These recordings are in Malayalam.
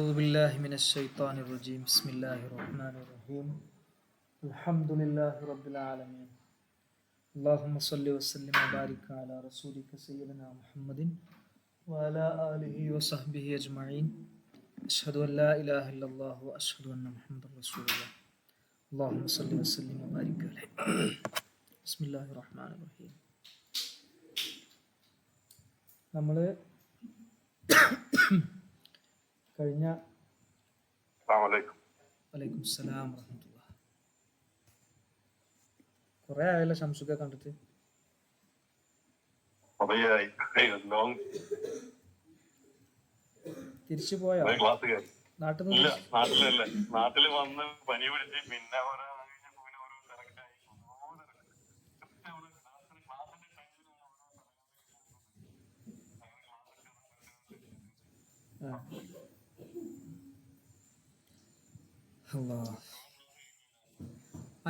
أعوذ بالله من الشيطان الرجيم بسم الله الرحمن الرحيم الحمد لله رب العالمين اللهم صل وسلم وبارك على رسولك سيدنا محمد وعلى آله وصحبه أجمعين أشهد أن لا إله إلا الله وأشهد أن محمد رسول الله اللهم صل وسلم وبارك عليه بسم الله الرحمن الرحيم നമ്മൾ കഴിഞ്ഞ വലൈക്കും സലാം വറഹ്മത്തുള്ളാഹി കുറെ ആയല്ലോ ഷംസുക്കെ കണ്ടിട്ട്. തിരിച്ചു പോയോ? നാട്ടില് വന്ന് പനി പിടിച്ച് പിന്നെ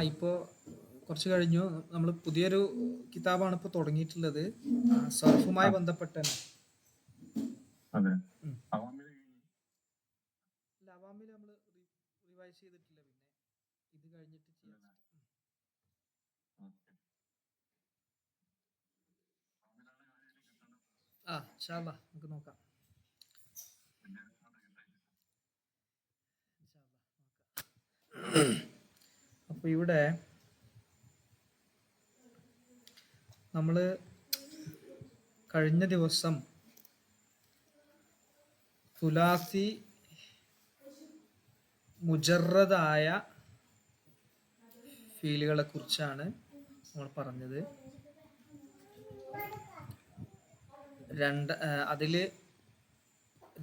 ഇപ്പോ കുറച്ച് കഴിഞ്ഞു. നമ്മൾ പുതിയൊരു കിതാബാണ് ഇപ്പൊ തുടങ്ങിയിട്ടുള്ളത്, സർഫുമായി ബന്ധപ്പെട്ട അവാമിൽ നമ്മൾ റിവൈസ് ചെയ്തിട്ടില്ല, പിന്നെ ഇത് കഴിഞ്ഞിട്ട് ചെയ്യാം. ഇൻഷാ അല്ലാഹ് നമുക്ക് നോക്കാം. അപ്പൊ ഇവിടെ നമ്മള് കഴിഞ്ഞ ദിവസം തുലാസി മുജറദായ ഫീലുകളെ കുറിച്ചാണ് നമ്മൾ പറഞ്ഞത്. അതില്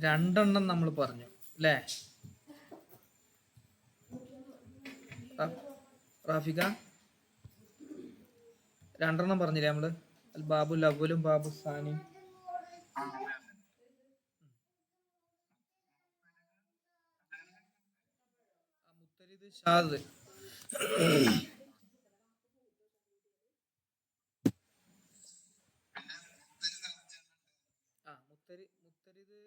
രണ്ടെണ്ണം നമ്മൾ പറഞ്ഞു അല്ലേ റാഫിക? രണ്ടെണ്ണം പറഞ്ഞില്ലേ നമ്മള്? അൽ ബാബുൽ അവ്വലും ബാബു സാനി. മുത്തരിദ് ഷാദ്. മുത്തരിദ് നമ്മൾ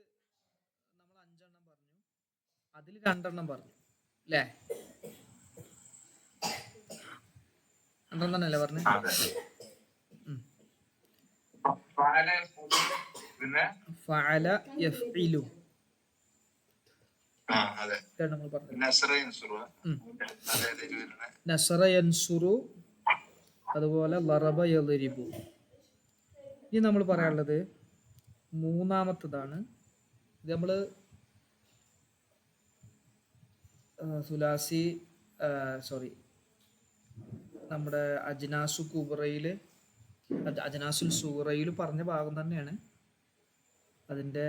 5 എണ്ണം പറഞ്ഞു, അതിൽ 2 എണ്ണം പറഞ്ഞു അല്ലേ? 2 എണ്ണല്ലേ പറഞ്ഞു? ഫഅല യഫ്ഇലു നസറ യൻസുറു, അതുപോലെ ലറബ യദ്രിബു. ഇനി നമ്മൾ പറയാനുള്ളത് മൂന്നാമത്തതാണ്. ഇത് നമ്മള് സുലാസി നമ്മുടെ അജ്നാസുൽ സൂറയിൽ പറഞ്ഞ ഭാഗം തന്നെയാണ്, അതിൻ്റെ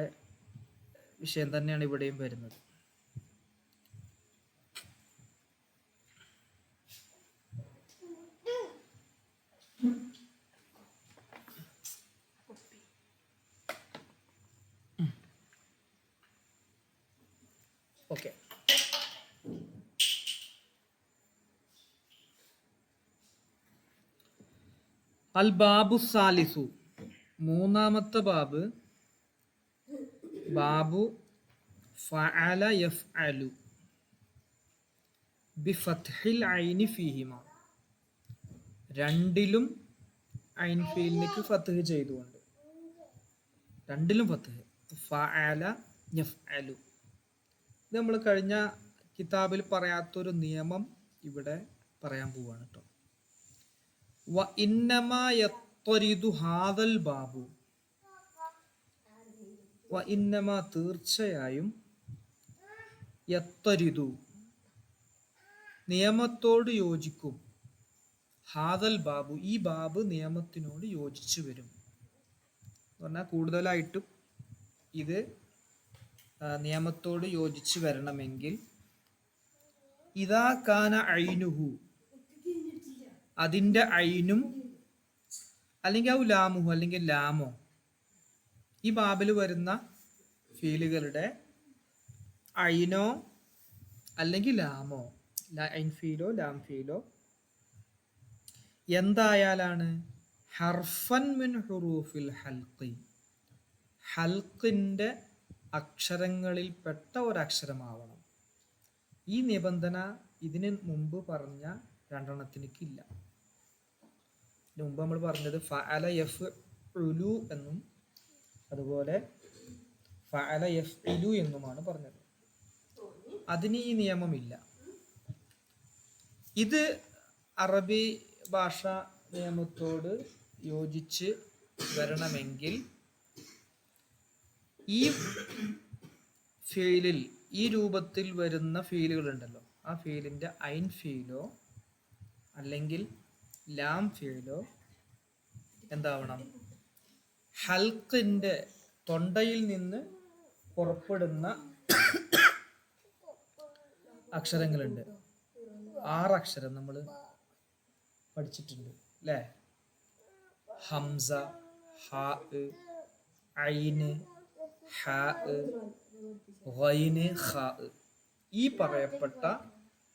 വിഷയം തന്നെയാണ് ഇവിടെയും വരുന്നത്. ഓക്കെ, അൽ ബാബു സാലിസു, മൂന്നാമത്തെ ബാബ്, ബാബു ഫഅല യഫ്അലു ബിഫത്ഹിൽ ഐനി ഫീഹിമ, രണ്ടിലും ഐൻ ഫീലിലേക്ക് ഫത്ഹ് ചെയ്തുകൊണ്ട്, രണ്ടിലും ഫത്ഹ്. ഫഅല യഫ്അലു. ഇത് നമ്മൾ കഴിഞ്ഞ കിതാബിൽ പറയാത്തൊരു നിയമം ഇവിടെ പറയാൻ പോവാണ് കേട്ടോ. വ ഇന്നമാ യത്വരിദു ഹാദൽ ബാബു, വ ഇന്നമാ തീർച്ചയായും, യത്വരിദു നിയമത്തോട് യോജിക്കും, ഹാദൽ ബാബു ഈ ബാബ് നിയമത്തിനോട് യോജിച്ചു വരും. പറഞ്ഞാൽ കൂടുതലായിട്ടും ഇത് നിയമത്തോട് യോജിച്ചു വരണമെങ്കിൽ ഇദാ കാന ഐനുഹു, അതിൻ്റെ ഐനും, അല്ലെങ്കിൽ ഔ ലാമുഹു, അല്ലെങ്കിൽ ലാമോ, ഈ ബാബിൽ വരുന്ന ഫീലുകളുടെ ഐനോ അല്ലെങ്കിൽ ലാമോ, ഐൻ ഫീലോ ലാം ഫീലോ എന്തായാലാണ് ഹർഫൻ മിൻ ഹുറൂഫിൽ ഹൽഖി, ഹൽഖിൻ്റെ അക്ഷരങ്ങളിൽ പെട്ട ഒരക്ഷരമാവണം. ഈ നിബന്ധന ഇതിന് മുമ്പ് പറഞ്ഞ രണ്ടെണ്ണത്തിനിക്കില്ല. ഇതിന് മുമ്പ് നമ്മൾ പറഞ്ഞത് ഫഅല യഫ്ഉലു എന്നും അതുപോലെ ഫഅല യഫ്ഇലു എന്നുമാണ് പറഞ്ഞത്. അതിന് ഈ നിയമമില്ല. ഇത് അറബി ഭാഷ നിയമത്തോട് യോജിച്ച് വരണമെങ്കിൽ ഈ ഫീലിൽ ഈ രൂപത്തിൽ വരുന്ന ഫീലുകൾ ഉണ്ടല്ലോ, ആ ഫീലിൻ്റെ ഐൻ ഫീലോ അല്ലെങ്കിൽ ലാം ഫീലോ എന്താവണം? ഹൽക്കിൻ്റെ തൊണ്ടയിൽ നിന്ന് പുറപ്പെടുന്ന അക്ഷരങ്ങളുണ്ട്. 6 അക്ഷരം നമ്മൾ പഠിച്ചിട്ടുണ്ട് അല്ലേ? ഹംസ, ഹാ, ഐന്, ഹാ, ഗൈന്, ഖാ. ഈ പറയപ്പെട്ട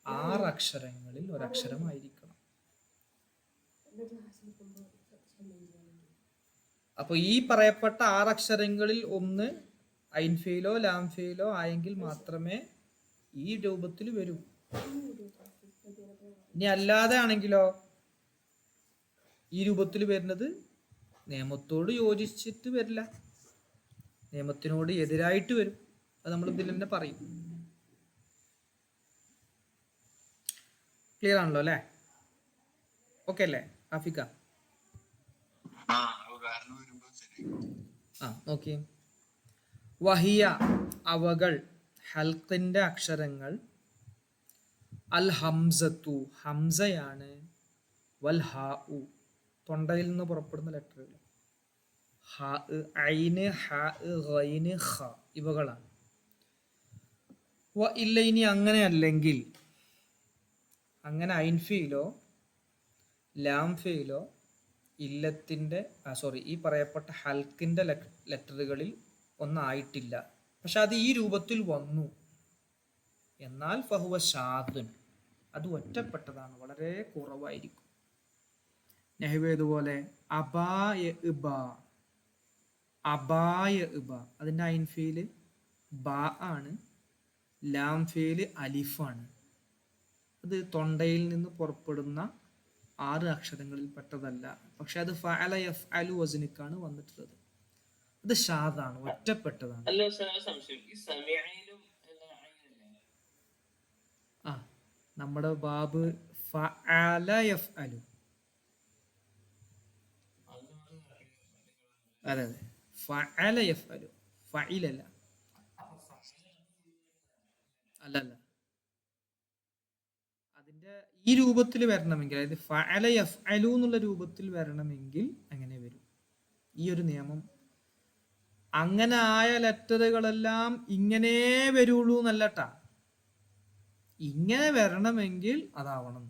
6 അക്ഷരങ്ങളിൽ ഒരക്ഷരമായിരിക്കണം. അപ്പൊ ഈ പറയപ്പെട്ട 6 അക്ഷരങ്ങളിൽ ഒന്ന് ഐൻ ഫീലോ ലാം ഫീലോ ആയെങ്കിൽ മാത്രമേ ഈ രൂപത്തിൽ വരൂ. ഇനി അല്ലാതെ ആണെങ്കിലോ ഈ രൂപത്തിൽ വരുന്നത് നിയമത്തോട് യോജിച്ചിട്ട് വരില്ല, നിയമത്തിനോട് എതിരായിട്ട് വരും. അത് നമ്മൾ ഇതിൽ തന്നെ പറയും. ക്ലിയർ ആണല്ലോ അല്ലേ? ഓക്കെ അല്ലേ ആഫിക്ക? ഓക്കെ. വഹിയ അവകൾ, ഹൽക്കിന്റെ അക്ഷരങ്ങൾ, അൽ ഹംസത്തു ഹംസയാണ്, വൽ ഹാ ഉ തൊണ്ടയിൽ നിന്ന് പുറപ്പെടുന്ന ലെറ്ററുകൾ, ഹാ, ഐന്, ഹാ, ഗൈന്, ഖ ഇവകളാണ്. ഇല്ല, ഇനി അങ്ങനെ അല്ലെങ്കിൽ, അങ്ങനെ ഐൻ ഫീലോ ലാം ഫീലോ ഇല്ലത്തിൻ്റെ ഈ പറയപ്പെട്ട ഹൽക്കിൻ്റെ ലെറ്ററുകളിൽ ഒന്നായിട്ടില്ല, പക്ഷെ അത് ഈ രൂപത്തിൽ വന്നു, എന്നാൽ ഫഹുവ ഷാദുൻ, അത് ഒറ്റപ്പെട്ടതാണ്, വളരെ കുറവായിരിക്കും. നെഹ്വേതുപോലെ അബായ ഇബ, അബായ ഇബ അതിൻ്റെ ഐൻ ഫീല് ബാ ആണ്, ലാം ഫീല് അലിഫാണ്. അത് തൊണ്ടയിൽ നിന്ന് പുറപ്പെടുന്ന 6 അക്ഷരങ്ങളിൽ പെട്ടതല്ല, പക്ഷെ അത് ഫഅല യഫ്അലു വസ്നിക്കാണ് വന്നിട്ടുള്ളത്. അത് ഷാദാണ്, ഒറ്റപ്പെട്ടതാണ്. ആ നമ്മുടെ ബാബ് ഫഅല യഫ്അലു, അതെ അതെ, ഫഅല യഫ്അലു, ഫഇലല്ല, അല്ലല്ല. അതിന്റെ ഈ രൂപത്തിൽ വരണമെങ്കിൽ, അതായത് ഫഅല യഫ്അലു എന്നുള്ള രൂപത്തിൽ വരണമെങ്കിൽ അങ്ങനെ വരും. ഈ ഒരു നിയമം അങ്ങനെ ആയ ലെറ്ററുകളെല്ലാം ഇങ്ങനെ വരുള്ളൂ എന്നല്ലട്ടാ, ഇങ്ങനെ വരണമെങ്കിൽ അതാവണം.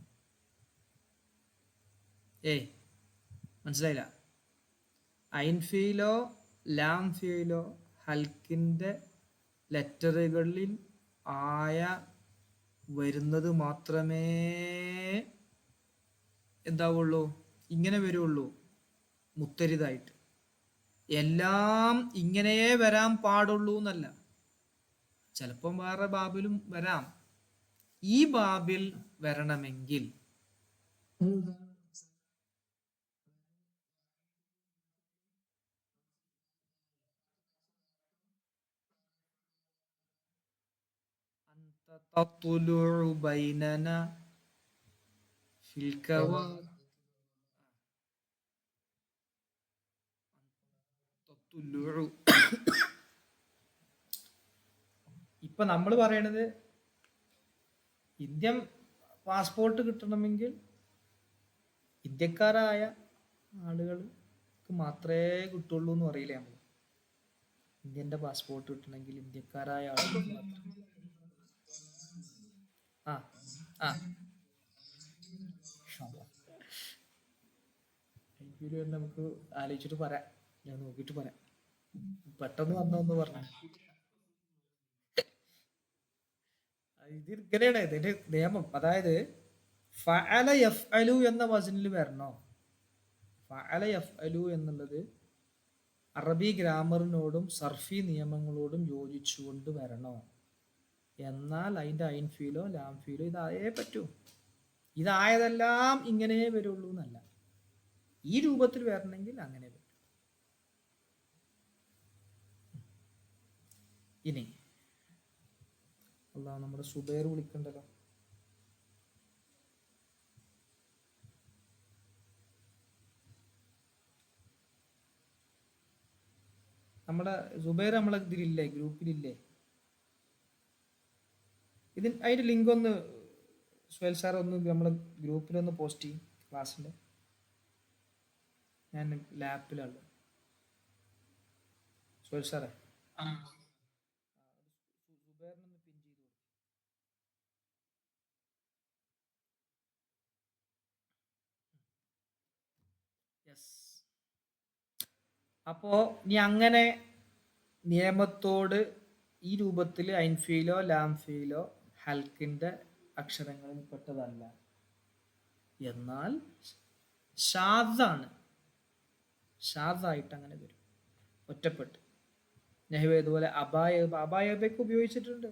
മനസ്സിലായില്ല? ഐൻ ഫീലോ ലാം ഫീലോ ഹൽക്കിന്റെ ലെറ്ററുകളിൽ ആയ വരുന്നത് മാത്രമേ എന്താവുള്ളൂ, ഇങ്ങനെ വരുള്ളൂ, മുത്തരിതായിട്ട്. എല്ലാം ഇങ്ങനെയേ വരാൻ പാടുള്ളൂ എന്നല്ല, ചിലപ്പം വേറെ ബാബിലും വരാം. ഈ ബാബിൽ വരണമെങ്കിൽ ഇപ്പൊ നമ്മൾ പറയണത് ഇന്ത്യൻ പാസ്പോർട്ട് കിട്ടണമെങ്കിൽ ഇന്ത്യക്കാരായ ആളുകൾക്ക് മാത്രമേ കിട്ടുള്ളൂ എന്ന് പറയില്ലേ നമ്മൾ? ഇന്ത്യൻ്റെ പാസ്പോർട്ട് കിട്ടണമെങ്കിൽ ഇന്ത്യക്കാരായ ആളുകൾക്ക് മാത്രം. ആ ആ നമുക്ക് ആലോചിച്ചിട്ട് പറയാം, ഞാൻ നോക്കിയിട്ട് പറയാം. പെട്ടെന്ന് വന്നോന്ന് പറഞ്ഞു. ഇത് ഇങ്ങനെയാണ് ഇതിന്റെ നിയമം. അതായത് ഫഅല യഫ്അലു എന്ന വസനിൽ വരണോ? ഫഅല യഫ്അലു എന്നുള്ളത് അറബി ഗ്രാമറിനോടും സർഫി നിയമങ്ങളോടും യോജിച്ചുകൊണ്ട് വരണോ? എന്നാൽ അതിൻ്റെ ഐൻ ഫീലോ ലാം ഫീലോ ഇതായേ പറ്റൂ. ഇതായതെല്ലാം ഇങ്ങനെ വരുള്ളൂ എന്നല്ല, ഈ രൂപത്തിൽ വരണമെങ്കിൽ അങ്ങനെ വരും. ഇനി അല്ലാഹ് നമ്മുടെ സുബൈർ വിളിക്കണ്ടല്ലോ. നമ്മുടെ സുബൈർ നമ്മളെ ഇതിലില്ലേ, ഗ്രൂപ്പിലില്ലേ? അതിന്റെ ലിങ്ക് ഒന്ന് സുഹേൽ സാർ ഒന്ന് നമ്മളെ ഗ്രൂപ്പിലൊന്ന് പോസ്റ്റ് ചെയ്യും ക്ലാസ്സിന്റെ. ഞാൻ ലാപ്പിലാണ്. സുഹേൽ സാറേ സുബൈറിനൊന്ന് പിൻ ചെയ്ത് കൊടുക്കും. യെസ്. അപ്പോ നീ അങ്ങനെ നിയമത്തോട് ഈ രൂപത്തിൽ ഐൻഫീലോ ലാംഫീലോ ഹൽക്കിന്റെ അക്ഷരങ്ങളിൽ പെട്ടതല്ല, എന്നാൽ ഷാദാണ്, ഷാദായിട്ട് അങ്ങനെ വരും, ഒറ്റപ്പെട്ട്. നെഹ്വ ഇതുപോലെ അബായബയ്ക്ക് ഉപയോഗിച്ചിട്ടുണ്ട്,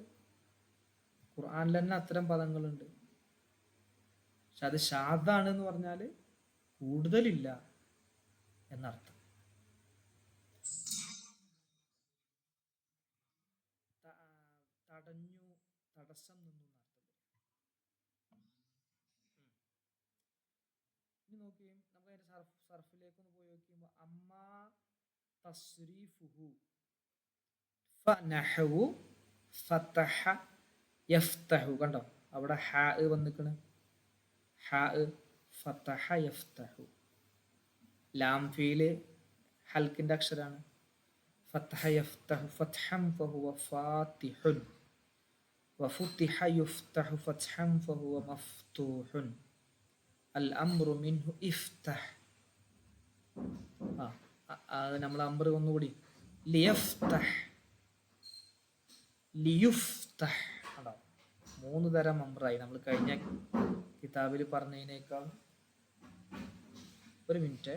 ഖുർആനിൽ തന്നെ അത്തരം പദങ്ങളുണ്ട്. പക്ഷെ അത് ഷാദാണ് എന്ന് പറഞ്ഞാൽ കൂടുതലില്ല എന്നർത്ഥം. തടഞ്ഞു, തടസ്സം നിന്നു എന്നർത്ഥം. ഇനി നോക്കിയും നമുക്ക് അതിന്റെ സർഫിലേക്ക് ഒന്ന് പോയി നോക്കിയുമ്പോൾ അമ്മാ തസ്രീഫുഹു ഫനഹു ഫതഹ യഫ്തഹു, കണ്ടോ അവിടെ ഹ വന്നിക്കണ്, ഹ ഫതഹ യഫ്തഹു. ലാം ഫീല് ഹൽക്കിന്റെ അക്ഷരാണ്. ഫതഹ യഫ്തഹു ഫത്ഹൻ ഫഹുവ ഫാത്തിഹുൻ വഫുതിഹ യുഫ്തഹു ഫത്ഹൻ ഫഹുവ മഫ്തൂഹുൻ അൽ അംറു മിൻഹു ഇഫ്തഹ്. നമ്മൾ അംറ് ഒന്നുകൂടി ലിയഫ്തഹ് ലിയുഫ്തഹ്. കണ്ടോ 3 തരം അംറായി. നമ്മൾ കഴിഞ്ഞ കിതാബിൽ പറഞ്ഞതിനേക്കാൾ ഒരു മിനിറ്റ്.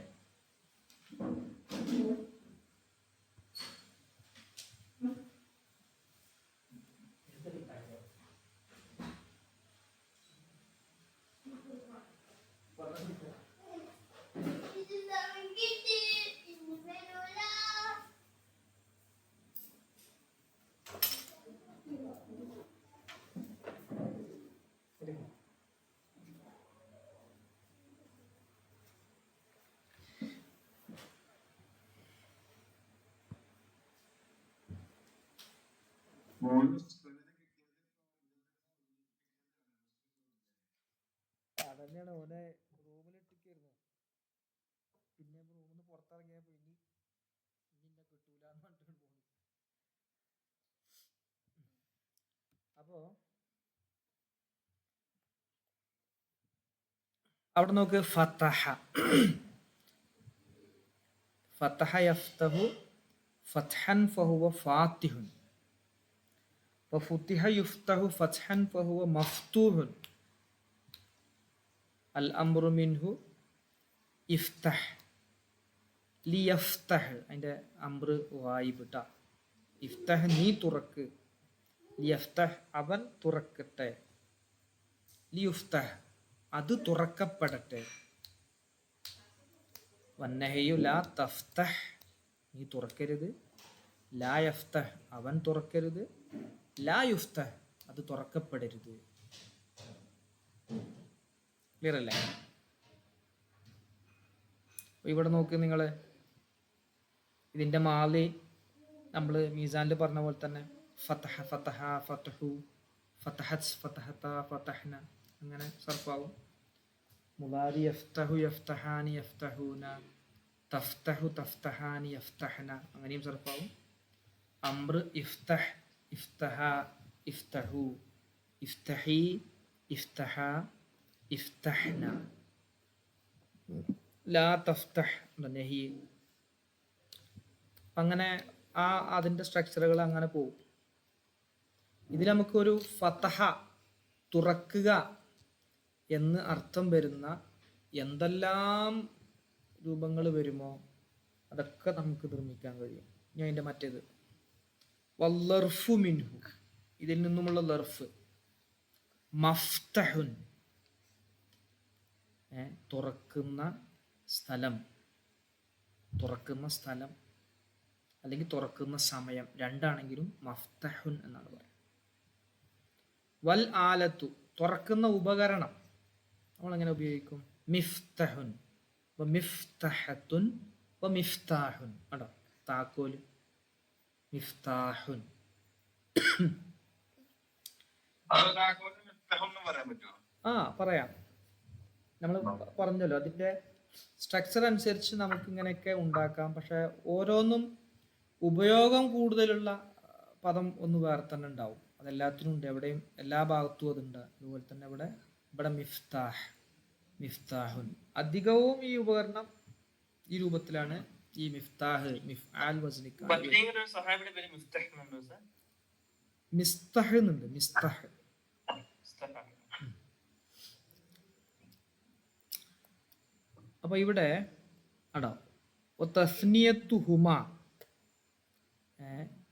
അതന്നെയാണ് ഓനെ റൂമിലിട്ടിക്കായിരുന്നു. പിന്നെ റൂമിൽ നിന്ന് പുറത്തിറങ്ങിയപ്പോ ഇനി എന്നെ കിട്ടൂല എന്ന് പറഞ്ഞിട്ട് പോണു. അപ്പോ അവിടെ നോക്ക്, ഫതഹ ഫതഹ യഫ്തഹു ഫത്ഹൻ ഫഹുവ ഫാത്തിഹുൻ വഫുതിഹ യുഫ്തഹു ഫത്ഹൻ ഫഹുവ മഫ്തൂഹുൻ അൽ അംറു മിൻഹു ഇഫ്തഹ് ലിയഫ്തഹ്. അതിന്റെ അംറ് വായിബ് ട്ടാ. ഇഫ്തഹ് നീ തുറക്ക്, ലിയഫ്തഹ് അവൻ തുറക്കട്ടെ, ലിയുഫ്തഹ് അത് തുറക്കപ്പെടട്ടെ, വന്നഹയു ലാ തഫ്തഹ് നീ തുറക്കരുത്, ലാ യഫ്തഹ് അവൻ തുറക്കരുത്, ലാ യുഫ്തഹ് അത് തുറക്കപ്പെടരുത്. ക്ലിയർ അല്ലേ? ഇവിടെ നോക്ക് നിങ്ങൾ, ഇതിന്റെ മാലി നമ്മൾ മീസാനിൽ പറഞ്ഞ പോലെ തന്നെ ഫതഹ ഫതഹ ഫതഹു ഫതഹത് ഫതഹത ഫതഹ്ന അങ്ങനെ സർഫാവും. മുലാരി യഫ്തഹു യഫ്തഹാനി യഫ്തഹൂന തഫ്തഹു തഫ്തഹാനി യഫ്തഹ്ന അങ്ങനെയും സർഫാവും. അംർ ഇഫ്തഹ് ഇഫ്തഹ ഇഫ്തഹു ഇഫ്തഹി ഇഫ്തഹ ഇഫ്തഹ്ന ലാ തഫ്തഹ് നഹി. അങ്ങനെ അതിൻ്റെ സ്ട്രക്ചറുകൾ അങ്ങനെ പോകും. ഇതിൽ നമുക്കൊരു ഫതഹ തുറക്കുക എന്ന് അർത്ഥം വരുന്ന എന്തെല്ലാം രൂപങ്ങൾ വരുമോ അതൊക്കെ നമുക്ക് നിർമ്മിക്കാൻ കഴിയും. ഇനി അതിൻ്റെ മറ്റേത് വല്ലർഫു മിൻഹു, ഇതിൽ നിന്നുമുള്ള ലർഫ് മഫ്തഹുൻ, തുറക്കുന്ന സ്ഥലം, തുറക്കുന്ന സ്ഥലം അല്ലെങ്കിൽ തുറക്കുന്ന സമയം, രണ്ടാണെങ്കിലും മഫ്തഹുൻ എന്നാണ് പറയുന്നത്. വൽ ആലത്തു, തുറക്കുന്ന ഉപകരണം നമ്മൾ എങ്ങനെ ഉപയോഗിക്കും? മിഫ്തഹുൻ വ മിഫ്തഹത്തുൻ വ മിഫ്താഹുൻ. കേട്ടോ, താക്കോൽ മിഫ്താഹുൻ. പറയാം. നമ്മൾ പറഞ്ഞല്ലോ അതിന്റെ സ്ട്രക്ചർ അനുസരിച്ച് നമുക്ക് ഇങ്ങനെയൊക്കെ ഉണ്ടാക്കാം. പക്ഷെ ഓരോന്നും ഉപയോഗം കൂടുതലുള്ള പദം ഒന്ന് വേറെ തന്നെ ഉണ്ടാവും. അതെല്ലാത്തിനും ഉണ്ട്, എവിടെയും എല്ലാ ഭാഗത്തും അതുണ്ട്. അതുപോലെ തന്നെ ഇവിടെ മിഫ്താഹ്, മിഫ്താഹുൻ. അധികവും ഈ ഉപകരണം ഈ രൂപത്തിലാണ്. ഈ മിഫ്താഹ് മിഫ്ആൽ വസ്നിക മിസ്തഹ് എന്നുണ്ട്. മിസ്തഹ് അപ്പൊ ഇവിടെ അടോ തസ്നിയത്തുഹുമ,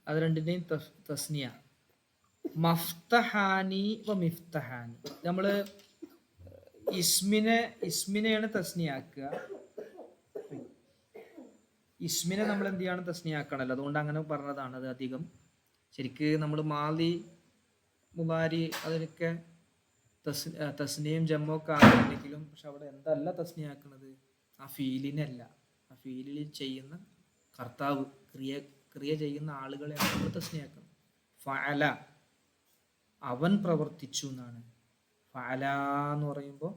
അത് രണ്ടിന്റെയും തസ്നിയ. മഫ്തഹാനി വ മിഫ്തഹാനി. നമ്മള് ഇസ്മിനെയാണ് തസ്നിയാക്കുക. ഇസ്മിനെ നമ്മൾ എന്ത് ചെയ്യാണ്? തസ്നിയാക്കണല്ലോ. അതുകൊണ്ട് അങ്ങനെ പറഞ്ഞതാണ്. അത് അധികം ശരിക്ക് നമ്മൾ മാലി മുലാരി അതിനൊക്കെ തസ്നിയും ജമ്മൊക്കെ ആകുന്നുണ്ടെങ്കിലും, പക്ഷെ അവിടെ എന്തല്ല തസ്നിയാക്കുന്നത്? ആ ഫീലിനല്ല, ആ ഫീലിൽ ചെയ്യുന്ന കർത്താവ്, ക്രിയ ചെയ്യുന്ന ആളുകളെയാണ് നമ്മൾ തസ്നിയാക്കുന്നത്. ഫഅല, അവൻ പ്രവർത്തിച്ചു എന്നാണ്. ഫഅല എന്ന് പറയുമ്പോൾ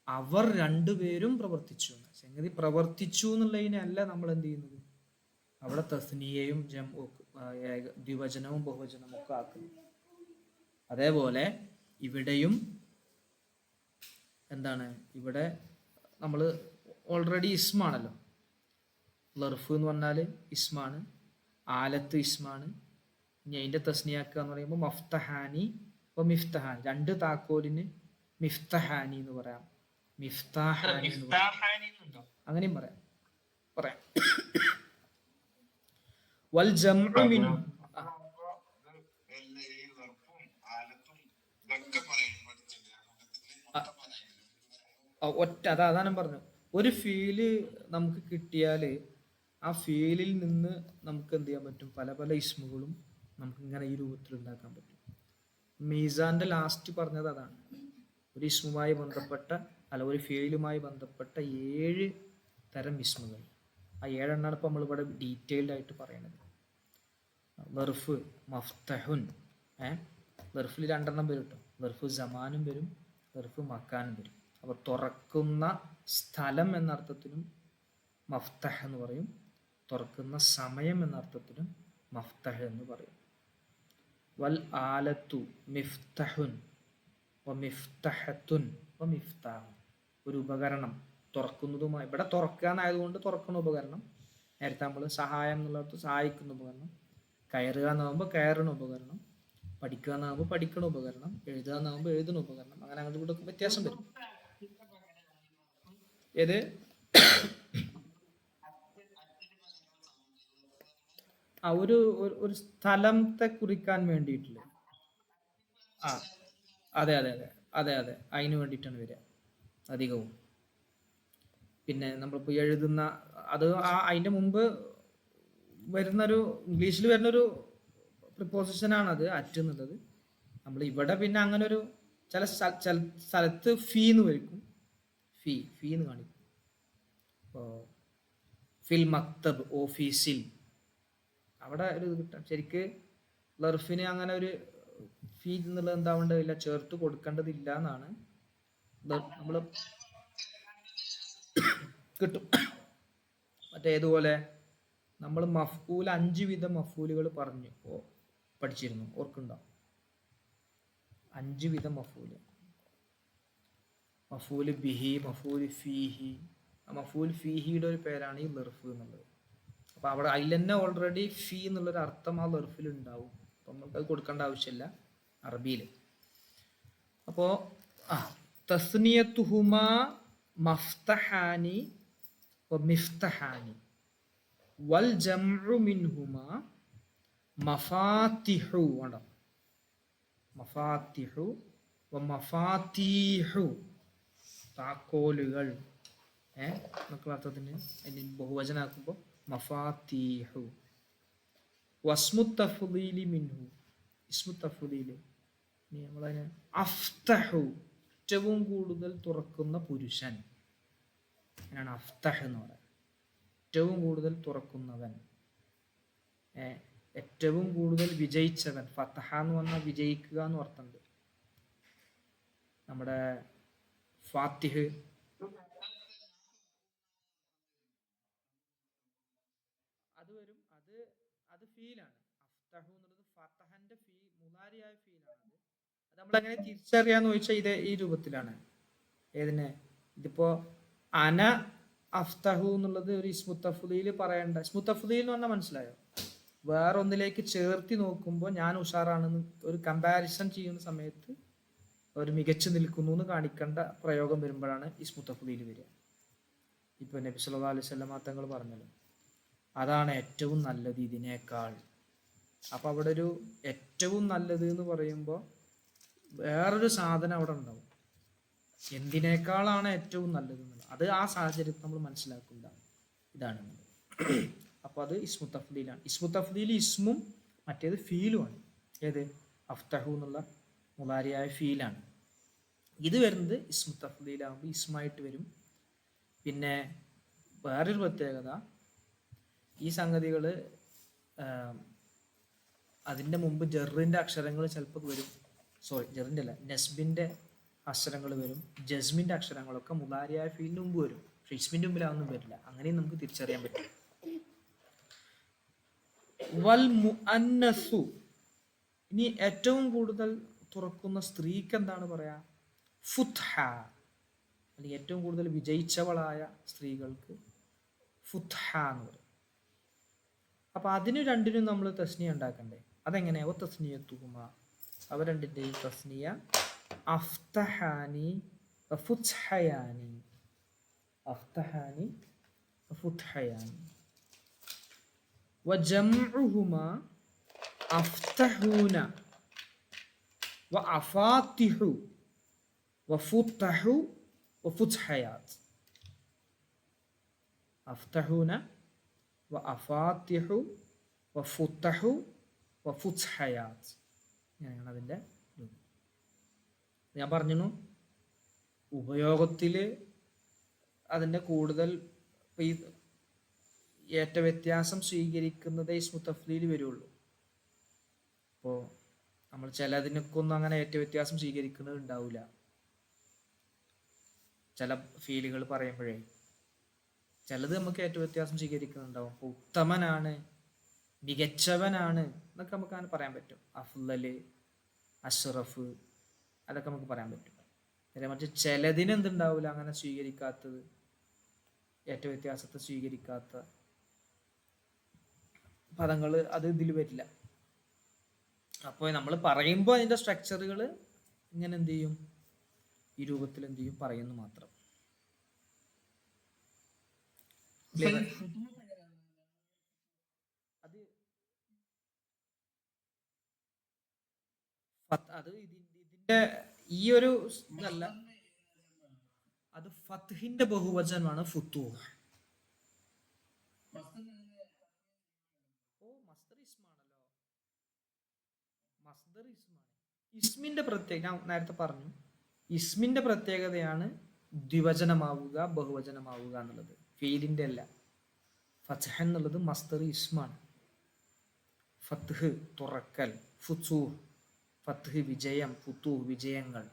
അവർ രണ്ടുപേരും പ്രവർത്തിച്ചു. സംഗതി പ്രവർത്തിച്ചു എന്നുള്ളതിനല്ല നമ്മൾ എന്ത് ചെയ്യുന്നത്? അവിടെ തസ്നിയയും ദ്വിവചനവും ബഹുവചനവും ഒക്കെ ആക്കുന്നു. അതേപോലെ ഇവിടെയും എന്താണ്? ഇവിടെ നമ്മൾ ഓൾറെഡി ഇസ്മാണല്ലോ. ലർഫ് എന്ന് പറഞ്ഞാൽ ഇസ്മാണ്, ആലത്ത് ഇസ്മാണ്. ഇനി അതിൻ്റെ തസ്നിയാക്കുക എന്ന് പറയുമ്പോൾ മഫ്തഹാനി വ മിഫ്തഹാനി, രണ്ട് താക്കോലിന് മിഫ്തഹാനി എന്ന് പറയാം, മിഫ്താഹാനി എന്ന് പറയാം, അങ്ങനെയും പറയാം. വൽ ജംഉ മിൻഹു, അതാണ് പറഞ്ഞു. ഒരു ഫീല് നമുക്ക് കിട്ടിയാൽ ആ ഫീലിൽ നിന്ന് നമുക്ക് എന്ത് ചെയ്യാൻ പറ്റും? പല പല ഇസ്മുകളും നമുക്ക് ഇങ്ങനെ ഈ രൂപത്തിൽ ഉണ്ടാക്കാൻ പറ്റും. മീസാന്റെ ലാസ്റ്റ് പറഞ്ഞത് അതാണ്. ഒരു ഇസ്മുമായി ബന്ധപ്പെട്ട ഒരു ഫീലുമായി ബന്ധപ്പെട്ട 7 തരം ഇസ്മുകൾ. ആ 7 എണ്ണമാണ് ഇപ്പം നമ്മളിവിടെ ഡീറ്റെയിൽഡ് ആയിട്ട് പറയുന്നത്. ലർഫ് മഫ്തഹുൻ, ലർഫിൽ 2 എണ്ണം വരും കേട്ടോ. ലർഫ് സമാനും വരും, ലർഫ് മക്കാനും വരും. അപ്പോൾ തുറക്കുന്ന സ്ഥലം എന്ന അർത്ഥത്തിലും മഫ്തഹ് എന്ന് പറയും, തുറക്കുന്ന സമയം എന്ന അർത്ഥത്തിലും മഫ്തഹ് എന്ന് പറയും. വൽ ആലത്തു മിഫ്തഹുൻ വ മിഫ്തഹത്തുൻ വ മിഫ്താഹുൻ. ഒരു ഉപകരണം തുറക്കുന്നതുമായി, ഇവിടെ തുറക്കാനായതുകൊണ്ട് തുറക്കുന്ന ഉപകരണം. നേരത്തെ നമ്മൾ സഹായം എന്നുള്ളത് സഹായിക്കുന്ന ഉപകരണം, കയറുക എന്നാകുമ്പോൾ കയറുന്ന ഉപകരണം, പഠിക്കുക എന്നാകുമ്പോൾ പഠിക്കുന്ന ഉപകരണം, എഴുതുക എന്നാകുമ്പോൾ എഴുതുന്ന ഉപകരണം. അങ്ങനെ അങ്ങോട്ട് ഇവിടെ വ്യത്യാസം വരും. ഏത് ഒരു സ്ഥലത്തെ കുറിക്കാൻ വേണ്ടിയിട്ടില്ല. അതെ അതെ അതെ അതെ അതെ അതിന് വേണ്ടിയിട്ടാണ് വരിക അധികവും. പിന്നെ നമ്മളിപ്പോൾ എഴുതുന്ന അത് അതിൻ്റെ മുമ്പ് വരുന്നൊരു ഇംഗ്ലീഷിൽ വരുന്നൊരു പ്രിപ്പോസിഷനാണത്, അറ്റ് എന്നുള്ളത്. നമ്മൾ ഇവിടെ പിന്നെ അങ്ങനെ ഒരു ചില സ്ഥലത്ത് ഫീ എന്ന് വരിക്കും, ഫീ എന്ന് കാണിക്കും. ഇപ്പോൾ ഫിൽ മക്തബ്, ഓഫീസിൽ, അവിടെ ഒരു ഇത് കിട്ടാം. ശരിക്ക് ലർഫിന് അങ്ങനെ ഒരു ഫീ എന്നുള്ളത് എന്താവേണ്ടതില്ല, ചേർത്ത് കൊടുക്കേണ്ടതില്ല എന്നാണ് നമ്മൾ കിട്ടും. മറ്റേതുപോലെ നമ്മൾ മഫ്ഊൽ 5 വിധം മഫ്ഊലുകൾ പഠിച്ചിരുന്നു, ഓർക്കുണ്ടോ? 5 വിധം മഫ്ഊല്. മഫ്ഊൽ ബിഹി, മഫ്ഊൽ ഫീഹി. മഫ്ഊൽ ഫീഹിയുടെ ഒരു പേരാണ് ഈ ലർഫ് എന്നുള്ളത്. അപ്പോൾ അവിടെ അതിൽ തന്നെ ഓൾറെഡി ഫീ എന്നുള്ളൊരു അർത്ഥം ആ ലർഫിൽ ഉണ്ടാവും. അപ്പം നമുക്കത് കൊടുക്കേണ്ട ആവശ്യമില്ല അറബിയിൽ. അപ്പോൾ തസ്നിയത്തുഹുമാ മഫ്തഹാനി വ മിഫ്തഹാനി. വൽ ജംഉ മിൻഹുമാ മഫാത്തിഹു ഉണ്ടോ, മഫാത്തിഹു വ മഫാത്തീഹു താക്കോലുകൾ എന്നൊക്കെ അർത്ഥത്തിന് അതിന് ബഹുവചനാക്കുമ്പോൾ മഫാത്തീഹു. വസ്മു തഫ്ദീലി മിൻഹു, ഇസ്മു തഫ്ദീൽ നമ്മളതിന് അഫ്തഹു ഏറ്റവും കൂടുതൽ തുറക്കുന്ന പുരുഷൻ, അങ്ങനെയാണ് അഫ്തഹ് എന്ന് പറയുന്നത്. ഏറ്റവും കൂടുതൽ തുറക്കുന്നവൻ, ഏറ്റവും കൂടുതൽ വിജയിച്ചവൻ. ഫതഹ എന്ന് പറഞ്ഞാൽ വിജയിക്കുക എന്ന് അർത്ഥമുണ്ട്. നമ്മുടെ ഫാത്തിഹ് അത് വരും, അത് ഫീലാണ്. അഫ്തഹു എന്നുള്ളത് ഫതഹന്റെ മുലാരിയായ ഫീലാണ്. അത് നമ്മളെങ്ങനെ തിരിച്ചറിയാന്ന് ചോദിച്ചാൽ ഈ രൂപത്തിലാണ്. ഏതിനെ? ഇതിപ്പോ അന അഫ്തഹു എന്നുള്ളത് ഒരു ഇസ്മു തഫ്ദീൽ പറയേണ്ട. ഇസ്മു തഫ്ദീൽ എന്ന് പറഞ്ഞാൽ മനസ്സിലായോ? വേറൊന്നിലേക്ക് ചേർത്തി നോക്കുമ്പോൾ ഞാൻ ഉഷാറാണെന്ന് ഒരു കമ്പാരിസൺ ചെയ്യുന്ന സമയത്ത് ഒരു മികച്ചു നിൽക്കുന്നു എന്ന് കാണിക്കേണ്ട പ്രയോഗം വരുമ്പോഴാണ് ഇസ്മു തഫ്ദീൽ വരിക. ഇപ്പൊ നബി സല്ലല്ലാഹു അലൈഹി വസല്ലം തങ്ങൾ പറഞ്ഞല്ലോ, അതാണ് ഏറ്റവും നല്ലത് ഇതിനേക്കാൾ. അപ്പൊ അവിടെ ഒരു ഏറ്റവും നല്ലത് എന്ന് പറയുമ്പോൾ വേറൊരു സാധനം അവിടെ ഉണ്ടാവും. എന്തിനേക്കാളാണ് ഏറ്റവും നല്ലത് എന്നുള്ളത് അത് ആ സാഹചര്യത്തിൽ നമ്മൾ മനസ്സിലാക്കില്ല. ഇതാണ് അപ്പൊ അത് ഇസ്മു തഫ്ദീലാണ്. ഇസ്മു തഫ്ദീൽ ഇസ്മും മറ്റേത് ഫീലുമാണ്. ഏത്? അഫ്തഹു എന്നുള്ള മുലാരിയായ ഫീലാണ്. ഇത് വരുന്നത് ഇസ്മു തഫ്ദീലാകുമ്പോൾ ഇസ്മായിട്ട് വരും. പിന്നെ വേറൊരു പ്രത്യേകത, ഈ സംഗതികൾ അതിൻ്റെ മുമ്പ് ജറിൻ്റെ അക്ഷരങ്ങൾ ചിലപ്പോൾ വരും. ജറിൻ്റെ അല്ല, നെസ്ബിൻ്റെ അക്ഷരങ്ങൾ വരും. ജസ്മിൻ്റെ അക്ഷരങ്ങളൊക്കെ മുലാരിയായ ഫീലിന് മുമ്പ് വരും. പക്ഷെ ഇസ്മിൻ്റെ മുമ്പിൽ അതൊന്നും വരില്ല. അങ്ങനെയും നമുക്ക് തിരിച്ചറിയാൻ പറ്റും. വൽ മുഅന്നസു, ഇനി ഏറ്റവും കൂടുതൽ തുറക്കുന്ന സ്ത്രീക്ക് എന്താണ് പറയാ? ഫുത്ഹ, അല്ലെങ്കിൽ ഏറ്റവും കൂടുതൽ വിജയിച്ചവളായ സ്ത്രീകൾക്ക് ഫുത്ഹ എന്ന് പറയും. അപ്പൊ അതിന് രണ്ടിനും നമ്മൾ തസ്നിയ ഉണ്ടാക്കണ്ടേ? അതെങ്ങനെയാ? തസ്നിയത്തുഹുമ, അവ രണ്ടിന്റെയും തസ്നിയ അഫ്തഹാനി ഫുത്ഹയാനി, അഫ്തഹാനി ഫുത്ഹയാനി. വജംഉഹുമ അഫ്തഹൂന വഅഫാത്തിഹു വഫുത്ഹു വഫുത്ഹയാത്ത്. അഫ്തഹൂന വഅഫാത്തിഹു വഫുത്ഹു വഫുത്ഹയാത്ത്. ഇങ്ങനെയാണ് അതിൻ്റെ രൂപം. ഞാൻ പറഞ്ഞു, ഉപയോഗത്തിൽ അതിൻ്റെ കൂടുതൽ ഈ ഏറ്റ വ്യത്യാസം സ്വീകരിക്കുന്നതേ ഇസ്മു തഫ്ദീൽ വരുള്ളൂ. ഇപ്പോൾ നമ്മൾ ചിലതിനൊക്കൊന്നും അങ്ങനെ ഏറ്റ വ്യത്യാസം സ്വീകരിക്കുന്നത് ഉണ്ടാവില്ല. ചില ഫീലുകൾ പറയുമ്പോഴേ ചിലത് നമുക്ക് ഏറ്റ വ്യത്യാസം സ്വീകരിക്കുന്നുണ്ടാവും. ഇപ്പോൾ ഉത്തമനാണ്, മികച്ചവനാണ് എന്നൊക്കെ നമുക്ക് അങ്ങനെ പറയാൻ പറ്റും. അഫ്ളല്, അഷ്റഫ്, അതൊക്കെ നമുക്ക് പറയാൻ പറ്റും. മറിച്ച് ചിലതിന് എന്തുണ്ടാവില്ല, അങ്ങനെ സ്വീകരിക്കാത്തത്, ഏറ്റ വ്യത്യാസത്തെ സ്വീകരിക്കാത്ത പദങ്ങൾ അത് ഇതിൽ വരില്ല. അപ്പോൾ നമ്മൾ പറയുമ്പോൾ അതിൻ്റെ സ്ട്രക്ചറുകൾ ഇങ്ങനെ എന്ത് ചെയ്യും, ഈ രൂപത്തിൽ എന്ത് ചെയ്യും, പറയുന്നു മാത്രം. അത് ഇതിന്റെ ഈ ഒരു ഇതല്ല, അത് ഫത്ഹിന്റെ ബഹുവചനമാണ് ഫുത്തൂഹ്. ഓ മസ്ദർ ഇസ്മാണല്ലോ, മസ്ദർ ഇസ്മാണ്. ഇസ്മിന്റെ പ്രത്യേകത ഞാൻ നേരത്തെ പറഞ്ഞു, ഇസ്മിന്റെ പ്രത്യേകതയാണ് ദ്വിവചനമാവുക ബഹുവചനമാവുക എന്നുള്ളത്. ഫീലിന്റെ അല്ല. ഫത്ഹ് എന്നുള്ളത് മസ്ദർ ഇസ്മാണ്. ഫത്ഹ് തുറക്കൽ, ഫുതൂഹ് ഫത്ഹ് വിജയം, ഫുതൂഹ് വിജയങ്ങൾ.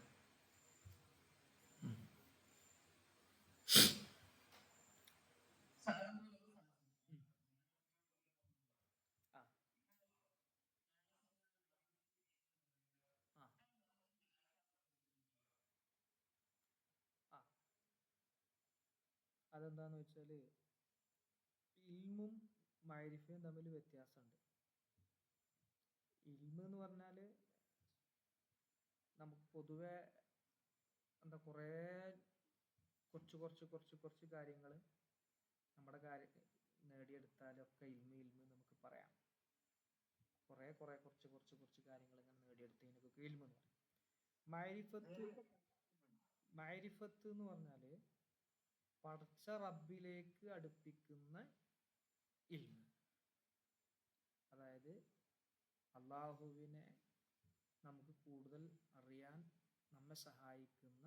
അതെന്താന്ന് വെച്ചാല് ഇൽമും മഅരിഫയും തമ്മിൽ വ്യത്യാസമുണ്ട്. ഇൽമ് എന്ന് പറഞ്ഞാല് നമുക്ക് പൊതുവെ എന്താ കുറച്ച് കാര്യങ്ങൾ നമ്മുടെ നേടിയെടുത്താലൊക്കെ ഇൽമ് നമുക്ക് പറയാം. കുറച്ച് കാര്യങ്ങൾ ഇങ്ങനെ നേടിയെടുത്തതിനൊക്കെ ഇൽമ് എന്ന് പറയും. മഅരിഫത്ത് എന്ന് പറഞ്ഞാല് പടച്ച റബ്ബിലേക്ക് അടുപ്പിക്കുന്ന ഇൽമ്. അതായത് അള്ളാഹുവിനെ നമുക്ക് കൂടുതൽ അറിയാൻ നമ്മെ സഹായിക്കുന്ന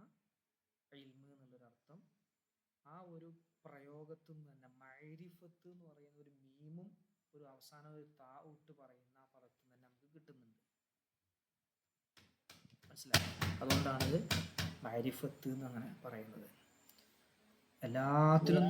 ഇൽമ് എന്നുള്ളൊരർത്ഥം ആ ഒരു പ്രയോഗത്തിൽ നിന്ന് തന്നെ മഅരിഫത്ത് എന്ന് പറയുന്ന ഒരു മീമും ഒരു അവസാനം ഒരു താ ഇട്ട് പറയുന്ന ആ പദത്തിൽ തന്നെ നമുക്ക് കിട്ടുന്നുണ്ട്. മനസ്സിലായി? അതുകൊണ്ടാണിത് മഅരിഫത്ത് എന്ന് അങ്ങനെ പറയുന്നത്. എല്ലാത്തിലും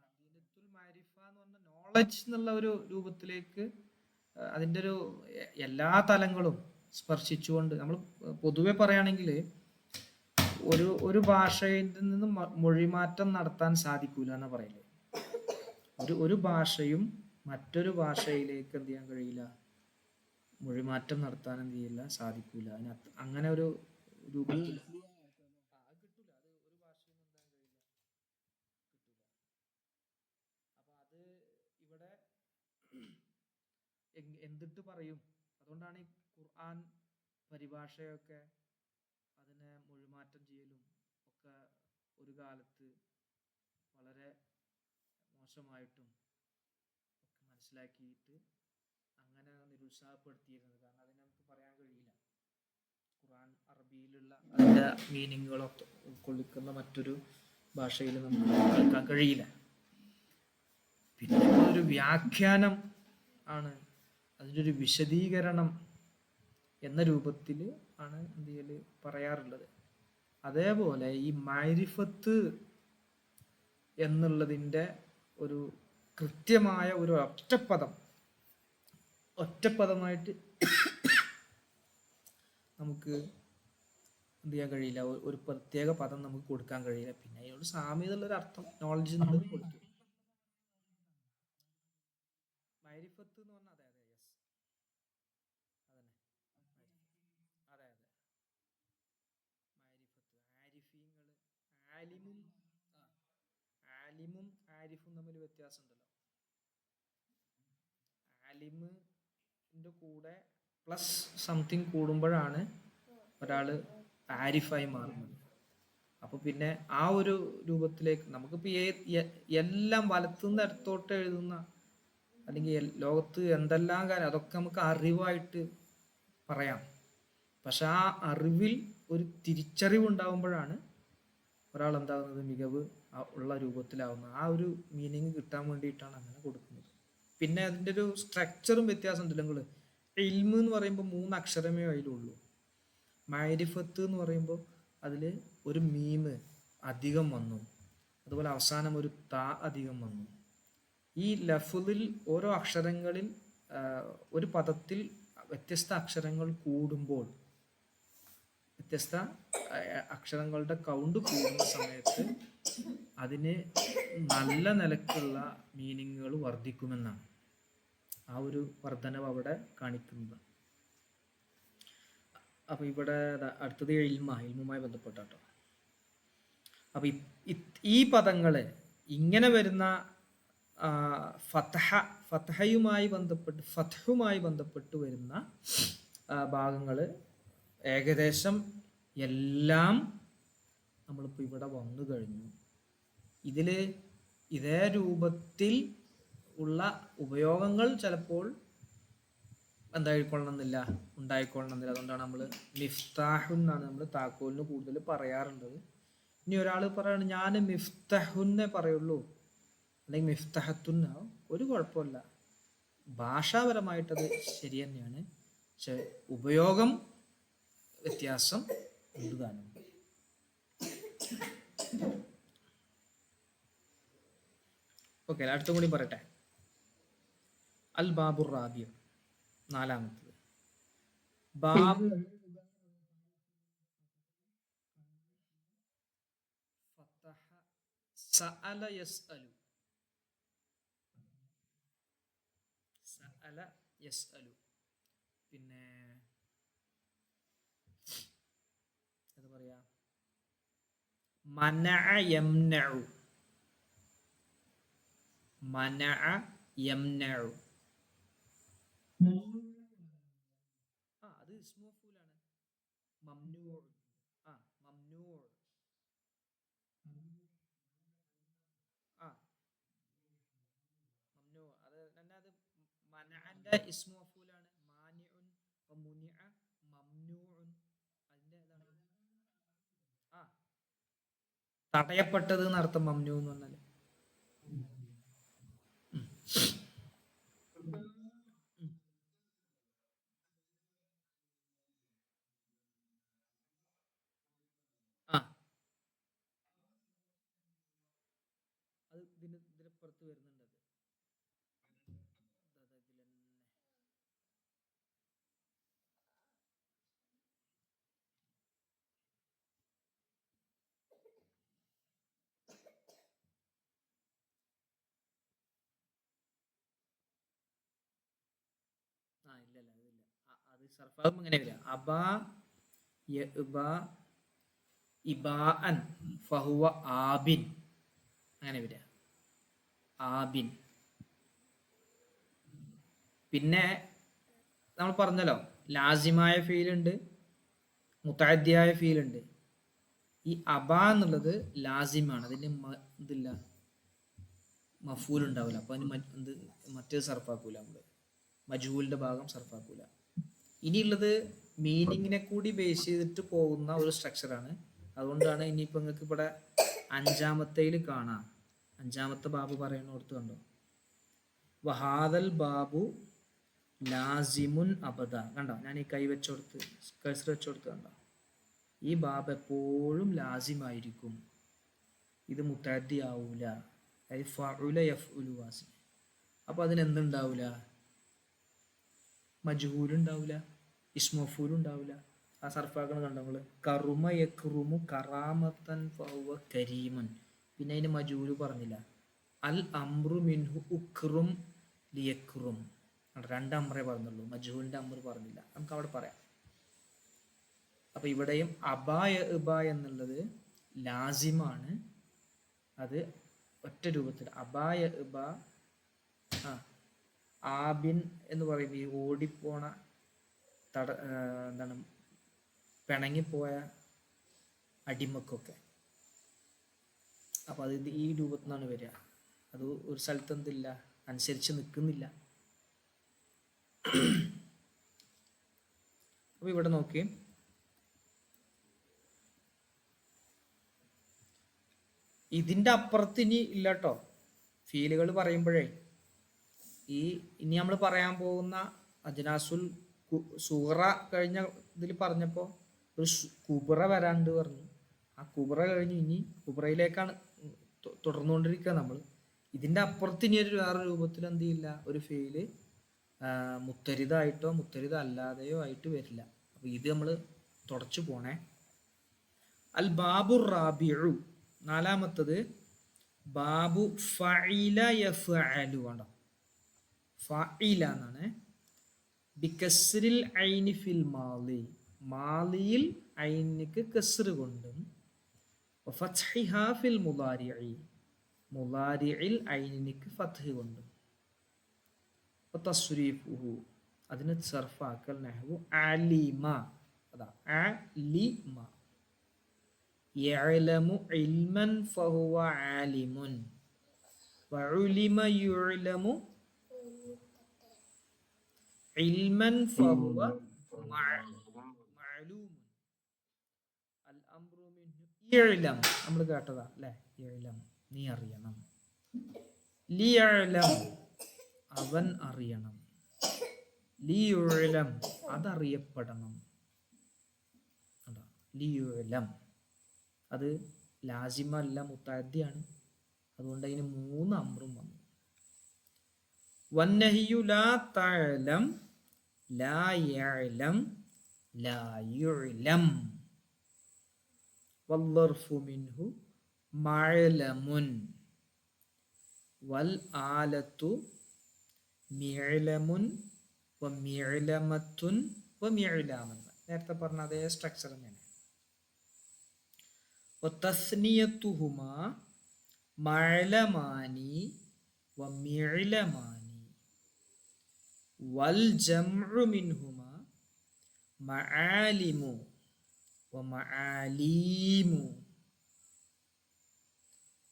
മദീനത്തുൽ മാരിഫ എന്ന് പറഞ്ഞ നോളജ് എന്നുള്ള ഒരു രൂപത്തിലേക്ക് അതിൻ്റെ ഒരു എല്ലാ തലങ്ങളും സ്പർശിച്ചുകൊണ്ട് നമ്മൾ പൊതുവെ പറയുകയാണെങ്കിൽ ഒരു ഭാഷയിൽ നിന്ന് മൊഴിമാറ്റം നടത്താൻ സാധിക്കൂല എന്ന് പറയില്ലേ. ഒരു ഭാഷയും മറ്റൊരു ഭാഷയിലേക്ക് എന്ത് ചെയ്യാൻ കഴിയില്ല, മൊഴിമാറ്റം നടത്താൻ എന്ത് ചെയ്യില്ല, സാധിക്കൂല. അതിനകത്ത് അങ്ങനെ ഒരു രൂപത്തിൽ കിട്ടൂല. അത് ഒരു ഭാഷയും എന്താൻ കഴിയില്ല, കിട്ടൂല. അപ്പൊ അത് ഇവിടെ എന്തിട്ട് പറയും? അതുകൊണ്ടാണ് ഈ ഖുർആൻ പരിഭാഷയൊക്കെ അതിനെ മൊഴിമാറ്റം ചെയ്യലും ഒക്കെ ഒരു കാലത്ത് വളരെ മോശമായിട്ടും ഒക്കെ മനസ്സിലാക്കിയിട്ട് അങ്ങനെ നിരുത്സാഹപ്പെടുത്തിയിരുന്നത്. കാരണം അതിനെ നമുക്ക് പറയാൻ കഴിയില്ല. ഖുർആൻ അറബിയിലുള്ള അതിൻ്റെ മീനിങ്ങുകളൊക്കെ ഉൾക്കൊള്ളിക്കുന്ന മറ്റൊരു ഭാഷയിൽ നമുക്ക് കേൾക്കാൻ കഴിയില്ല. പിന്നെ ഒരു വ്യാഖ്യാനം ആണ്, അതിൻ്റെ ഒരു വിശദീകരണം എന്ന രൂപത്തിൽ ആണ് എന്ത് ചെയ്യല് പറയാറുള്ളത്. അതേപോലെ ഈ മഅരിഫത്ത് എന്നുള്ളതിൻ്റെ ഒരു കൃത്യമായ ഒരു ഒറ്റപ്പദമായിട്ട് നമുക്ക് എന്ത് ചെയ്യാൻ കഴിയില്ല, ഒരു പ്രത്യേക പദം നമുക്ക് കൊടുക്കാൻ കഴിയില്ല. പിന്നെ അതിനോട് സാമ്യതയുള്ളൊരു അർത്ഥം നോളജ് എന്നുള്ളത് കൊടുത്തു. മഅരിഫത്ത് എന്ന് പറഞ്ഞാൽ അതെ യെസ് അതന്നെ അതെ മഅരിഫത്ത്. ആരിഫീങ്ങൾ, ആലിമും ആരിഫും തമ്മിൽ വ്യത്യാസമുണ്ടല്ലോ. ആലിമിന്റെ കൂടെ പ്ലസ് സംതിങ് കൂടുമ്പോഴാണ് ഒരാള് ആരിഫായി മാറുന്നത്. അപ്പൊ പിന്നെ ആ ഒരു രൂപത്തിലേക്ക് നമുക്കിപ്പോ എല്ലാം വലത്തുനിന്ന് ഇടത്തോട്ട് എഴുതുന്ന അല്ലെങ്കിൽ ലോകത്ത് എന്തെല്ലാം കാര്യം അതൊക്കെ നമുക്ക് അറിവായിട്ട് പറയാം. പക്ഷെ ആ അറിവിൽ ഒരു തിരിച്ചറിവ് ഉണ്ടാകുമ്പോഴാണ് ഒരാൾ എന്താകുന്നത്, മികവ് ഉള്ള രൂപത്തിലാവുന്നത്. ആ ഒരു മീനിങ് കിട്ടാൻ വേണ്ടിയിട്ടാണ് അങ്ങനെ കൊടുക്കുന്നത്. പിന്നെ അതിൻ്റെ ഒരു സ്ട്രക്ചറും വ്യത്യാസം ഉണ്ടല്ലോ. നിങ്ങൾ ഇൽമ് എന്ന് പറയുമ്പോൾ 3 അക്ഷരമേ അതിലുള്ളൂ. മഅരിഫത്ത് എന്ന് പറയുമ്പോൾ അതിൽ ഒരു മീമ് അധികം വന്നു, അതുപോലെ അവസാനം ഒരു താ അധികം വന്നു. ഈ ലഫ്ളിൽ ഓരോ അക്ഷരങ്ങളിൽ ഒരു പദത്തിൽ വ്യത്യസ്ത അക്ഷരങ്ങൾ കൂടുമ്പോൾ, വ്യത്യസ്ത അക്ഷരങ്ങളുടെ കൗണ്ട് കൂടുന്ന സമയത്ത് അതിന് നല്ല നിലക്കുള്ള മീനിങ്ങുകൾ വർദ്ധിക്കുമെന്നാണ് ആ ഒരു വർധനവ് അവിടെ കാണിക്കുന്നത്. അപ്പൊ ഇവിടെ അടുത്തത് ഇൽമുമായി ബന്ധപ്പെട്ടോ. അപ്പൊ ഈ പദങ്ങള് ഇങ്ങനെ വരുന്ന ഫത്ഹയുമായി ബന്ധപ്പെട്ട് വരുന്ന ഭാഗങ്ങൾ ഏകദേശം എല്ലാം നമ്മളിപ്പോൾ ഇവിടെ വന്നു കഴിഞ്ഞു. ഇതേ രൂപത്തിൽ ഉള്ള ഉപയോഗങ്ങൾ ചിലപ്പോൾ ഉണ്ടായിക്കൊള്ളണമെന്നില്ല. അതുകൊണ്ടാണ് നമ്മൾ മിഫ്താഹുൻ എന്നാണ് നമ്മൾ താക്കോലിന് കൂടുതൽ പറയാറുള്ളത്. ഇനി ഒരാൾ പറയാണ് ഞാൻ മിഫ്തഹുന്നേ പറയുള്ളൂ അല്ലെങ്കിൽ മിഫ്തഹത്തുന്നാവും, ഒരു കുഴപ്പമില്ല. ഭാഷാപരമായിട്ടത് ശരി തന്നെയാണ്. പക്ഷെ ഉപയോഗം വ്യത്യാസം ഉണ്ട് താനും. ഓക്കെ, അടുത്തും കൂടി പറയട്ടെ. അൽ ബാബുർ റാബിയ, 4-ാമത്തത് ബാബ് ഫതഹ സഅല യസ്അലു. പിന്നെ പറയാ? മനഅ യംനഉ. മനഅ യംനഉ. അത് ഇസ്മു മഫ്ഊലാണ്. മംനൂഉ. മംനൂഉ. മംനൂഉ അത് തന്നെ. അത് മനഅന്റെ ഇസ്മു മഫ്ഊലാണ്. മാനിഉൻ മുനിഅ മംനൂഉൻ. അതിന്റെ ഏതാണ്? തടയപ്പെട്ടത് എന്നർത്ഥം മംനൂ എന്ന് പറഞ്ഞാല്. അത് ഇതിനപ്പുറത്ത് വരുന്നുണ്ട്. ഇല്ലല്ല അതില്ല. അത് സർഫാകും ഇങ്ങനെ വരിക. അബാ യഅ്ബാ ഇബാഅൻ ഫഹുവ ആബിൻ. അങ്ങനെ വരിക. ആബിൻ. പിന്നെ നമ്മൾ പറഞ്ഞല്ലോ ലാസിമായ ഫീലുണ്ട്, മുതഅദ്ദിയായ ഫീലുണ്ട്. ഈ അബ എന്നുള്ളത് ലാസിമാണ്. അതിന് ഇതില്ല, മഫൂൽ ഉണ്ടാവില്ല. അപ്പൊ അതിന് മറ്റേത് സർഫാക്കൂല. നമ്മള് മജ്ഹൂലിന്റെ ഭാഗം സർഫാക്കൂല. ഇനിയുള്ളത് മീനിങ്ങിനെ കൂടി ബേസ് ചെയ്തിട്ട് പോകുന്ന ഒരു സ്ട്രക്ചറാണ്. അതുകൊണ്ടാണ് ഇനിയിപ്പോ നിങ്ങൾക്ക് ഇവിടെ അഞ്ചാമത്തേൽ കാണാം. അഞ്ചാമത്തെ ബാബു പറയുന്നിടത്ത് കണ്ടോ, വഹാദൽ ബാബു ലാസിമുൻ അബദ. കണ്ടോ, ഞാൻ ഈ കൈ വെച്ചോടുത്ത് കഴ്സർ വെച്ചോടുത്ത് കണ്ടോ, ഈ ബാബ് എപ്പോഴും ലാസിമായിരിക്കും. ഇത് മുതഅദ്ദി ആവൂല. ഫഉല യഫ്ഉലു വാസിം. അപ്പൊ അതിനെന്തുണ്ടാവൂല? മജ്ഹൂൽ ഉണ്ടാവില്ല, ഇസ്മു മഫ്ഊൽ ഉണ്ടാവില്ല. ആ സർഫാക്കണ കണ്ടോ നമ്മള്. കറുമ യക്റുമു കറാമത്തൻ ഫഹുവ കരീമുൻ. പിന്നെ അതിന് മജ്ഹൂൽ പറഞ്ഞില്ല. അൽ അംറു മിൻഹു ഉക്റും ലിയക്റും. രണ്ട് അമ്രേ പറഞ്ഞുള്ളൂ, മജ്ഹൂലിന്റെ അമ്ര പറഞ്ഞില്ല. നമുക്ക് അവിടെ പറയാം. അപ്പൊ ഇവിടെയും അബായ ഇബ എന്നുള്ളത് ലാസിമാണ്. അത് ഒറ്റ രൂപത്തിൽ അബായ ഇബ. ആബിൻ എന്ന് പറയുമ്പോൾ ഈ ഓടിപ്പോണ എന്താണ്, പിണങ്ങിപ്പോയ അടിമക്കൊക്കെ. അപ്പൊ അത് ഈ രൂപത്തിൽ നിന്നാണ് വരിക. അത് ഒരു സ്ഥലത്ത് എന്തില്ല, അനുസരിച്ച് നിൽക്കുന്നില്ല. അപ്പൊ ഇവിടെ നോക്കി, ഇതിന്റെ അപ്പുറത്ത് ഇനി ഇല്ല കേട്ടോ. ഫീലുകൾ പറയുമ്പോഴേ ഇനി നമ്മൾ പറയാൻ പോകുന്ന അജ്നാസുൽ സൂറ കഴിഞ്ഞ ഇതിൽ പറഞ്ഞപ്പോൾ ഒരു കുബ്ര വരാണ്ട് പറഞ്ഞു. ആ കുബ്ര കഴിഞ്ഞ് ഇനി കുബ്രയിലേക്കാണ് തുടർന്നുകൊണ്ടിരിക്കുക നമ്മൾ. ഇതിന്റെ അപ്പുറത്ത് ഇനി വേറെ രൂപത്തിൽ എന്ത് ചെയ്യില്ല, ഒരു ഫീല് മുത്തരിതായിട്ടോ മുത്തരിത അല്ലാതെയോ ആയിട്ട് വരില്ല. അപ്പൊ ഇത് നമ്മൾ തുടച്ചു പോണേ. അൽ ബാബു റാബിഉ, നാലാമത്തത് ബാബു ഫഇല യഫ്അലു. കണ്ടോ, ഫഇല എന്നാണ്. ബികസ്രിൽ ഐനി ഫിൽ മാളി, മാളിയിൽ ഐനിക്ക് കസ്ർ കൊണ്ടും, ഫത്ഹിഹാ ഫിൽ മുളാരിഇ, മുളാരിഇൽ ഐനിക്ക് ഫത്ഹ് കൊണ്ടും. തസ്രീഫുഹു, അതിന് സർഫാക്കൽ നഹ്വു അലിമ. അതാ അലിമ. യഅലമു ഇൽമൻ ഫഹുവ ആലിമുൻ. വഉലിമ യുഅലമു ഇൽമൻ ഫഹുവ മഅലൂമുൻ. അൽ അംറു മിൻഹു ഇഅലം. നമ്മൾ കേട്ടതാ അല്ലേ, ഇഅലം നീ അറിയണം. ലിയഅലം അവൻ അറിയണം. ലിയുഅലം അതറിയപ്പെടണം. ലിയുഅലം അത് ലാസിമല്ല, മുതഅദ്ദിയാണ്. അതുകൊണ്ട് അതിന് 3 അമ്രും വന്നു. വന്നഹിയു ലാ തഅലം ലാ യഅലം ലാ യുഅലം. വല്ലർഫു മിൻഹു മഅലമുൻ. വൽ ആലത്തു മിഅലമുൻ വമിഅലമത്തുൻ വമിഅലാമൻ. നേരത്തെ പറഞ്ഞ അതേ സ്ട്രക്ചർ തന്നെയാണ്. വതസ്നിയതുഹുമാ മഅലമാനി വമിഅലമാനി വൽ ജംഉ മിൻഹുമാ മആലിമു വമആലീമു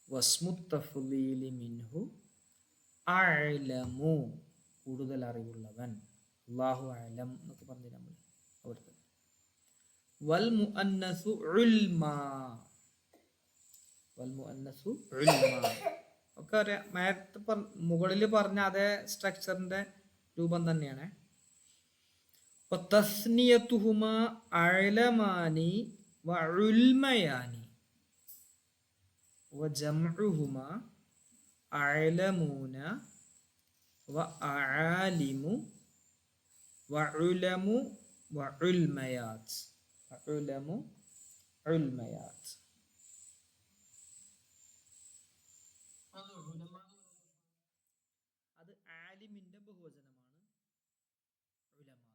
വസ്മുത് തഫ്ളീലി മിൻഹു അഅലമു കൂടുതൽ അറിവുള്ളവൻ. അല്ലാഹു അഅലം എന്നൊക്കെ പറഞ്ഞു നമ്മൾ അവിടുത്തെ. വൽ മുഅന്നസു ഉൽമാ, വൽ മുഅന്നസു ഉൽമാ ഒക്കെ അറിയാം. നേരത്തെ മുകളിൽ പറഞ്ഞ അതേ സ്ട്രക്ചറിന്റെ രൂപം തന്നെയാണ്. തസ്നിയതുഹുമാ അഅലമാനി വഉൽമയാനി വജംഉഹുമാ അഅലമൂന വഅആലിമു വഉലമു വഉൽമയാത്ത്. വഉലമു ഉൽമയാത്ത്. അത് ആലിമിന്റെ ബഹുവചനമാണ് ഉലമാ.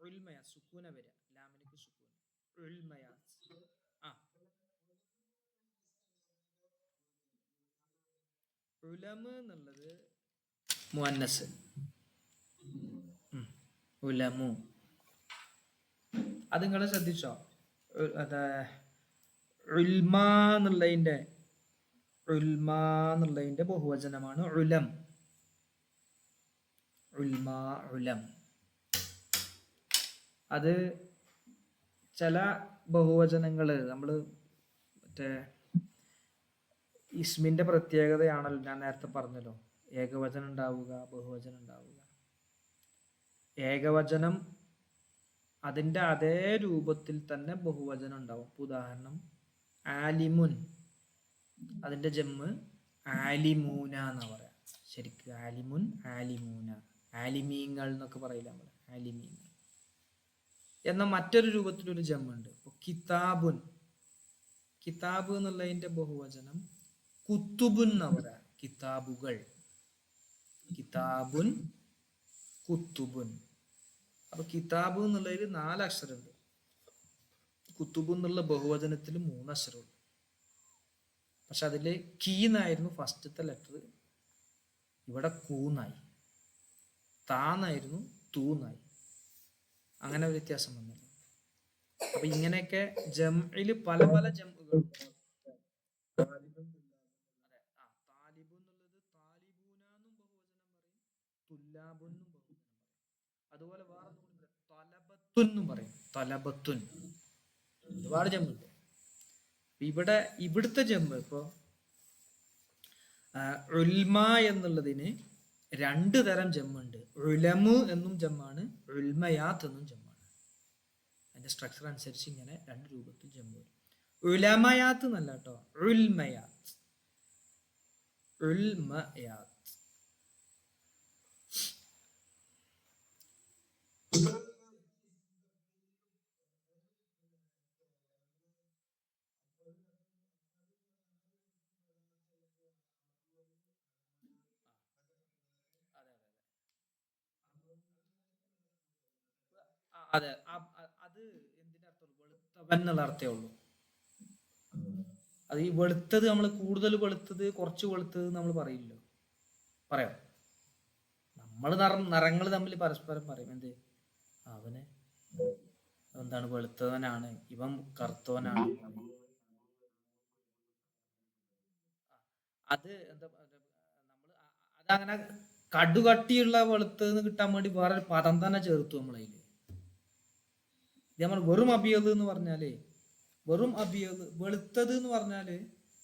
ഉൽമയ സുക്കൂന വരിക, ലാമിലേക്ക് സുക്കൂന. ഉൽമയാത്ത്. ഉലമ എന്നുള്ളത് മുഅന്നസ്. ഉലമു അത് നിങ്ങൾ ശ്രദ്ധിച്ചോ? അതെ, ഉൽമാ എന്നുള്ളതിന്റെ ബഹുവചനമാണ് ഉലം. ഉൽമാ, ഉലം. അത് ചില ബഹുവചനങ്ങള് നമ്മള് മറ്റേ ഇസ്മിന്റെ പ്രത്യേകതയാണല്ലോ, ഞാൻ നേരത്തെ പറഞ്ഞല്ലോ, ഏകവചനം ഉണ്ടാവുക, ബഹുവചനം ഉണ്ടാവുക. ഏകവചനം അതിൻ്റെ അതേ രൂപത്തിൽ തന്നെ ബഹുവചനം ഉണ്ടാവും. ഉദാഹരണം ആലിമുൻ, അതിൻ്റെ ജമ്മ് ആലിമൂന എന്നാ പറയാ. ശരിക്ക് ആലിമുൻ, ആലിമൂന, ആലിമീങ്ങൾ എന്നൊക്കെ പറയില്ല നമ്മൾ, ആലിമീങ്ങൾ. എന്നാൽ മറ്റൊരു രൂപത്തിലൊരു ജമ്മുണ്ട്. കിതാബുൻ, കിതാബ് എന്നുള്ളതിന്റെ ബഹുവചനം കുത്തുബുൻ എന്നാ പറയാ. കിതാബുകൾ, കിതാബുൻ, കുത്തുബുൻ. അപ്പൊ കിതാബ് എന്നുള്ളതിൽ 4 അക്ഷരമുണ്ട്. കുത്തുബ് എന്നുള്ള ബഹുവചനത്തിൽ 3 അക്ഷരമുള്ളൂ. പക്ഷെ അതില് കീന്നായിരുന്നു ഫസ്റ്റത്തെ ലെറ്റർ, ഇവിടെ കൂന്നായി. താന്നായിരുന്നു തൂന്നായി. അങ്ങനെ വ്യത്യാസം വന്നല്ലോ. അപ്പൊ ഇങ്ങനെയൊക്കെ ജംഇല് പല പല ജംഉകൾ. താലിബ് എന്നുള്ളത് താലിബൂനാന്നും ബഹുവചനം പറയും, തുല്ലാബുന്നും ബഹുവചനം പറയും. അതുപോലെ വേറെ തലബത്തുന്നും പറയും, തലബത്തുൻ. ഒരുപാട് ജമ്മുണ്ട്. ഇവിടുത്തെ ജമ്മ് ഇപ്പൊ ഉൽമ എന്നുള്ളതിന് 2 തരം ജമ്മുണ്ട്. ഉലമു എന്നും ജമ്മാണ്, ഉൽമയാത്ത് എന്നും ജമ്മാണ്. അതിന്റെ സ്ട്രക്ചർ അനുസരിച്ച് ഇങ്ങനെ 2 രൂപത്തിൽ ജമ്മു വരും. ഉലമയാത്ത് എന്നല്ല കേട്ടോ, ഉൽമയാത്ത്. ഉൽമയാത്ത്. അതെ, അത് എന്തിന്റെ അർത്ഥം? വെളുത്തവൻ എന്നുള്ള അർത്ഥമേ ഉള്ളൂ. അത് ഈ വെളുത്തത് നമ്മൾ കൂടുതൽ വെളുത്തത്, കുറച്ച് വെളുത്തത് നമ്മൾ പറയില്ലോ, പറയാം. നമ്മൾ നിറങ്ങൾ തമ്മിൽ പരസ്പരം പറയും. എന്ത്, അവന് എന്താണ് വെളുത്തവനാണ്, ഇവൻ കറുത്തവനാണ്. അത് എന്താ നമ്മള് അതങ്ങനെ കടുകട്ടിയുള്ള വെളുത്തതെന്ന് കിട്ടാൻ വേണ്ടി വേറൊരു പദം തന്നെ ചേർത്തു നമ്മളതില്. നമ്മൾ വെറും അബിയത് എന്ന് പറഞ്ഞാല്, വെറും അബിയത്, വെളുത്തത് എന്ന് പറഞ്ഞാല്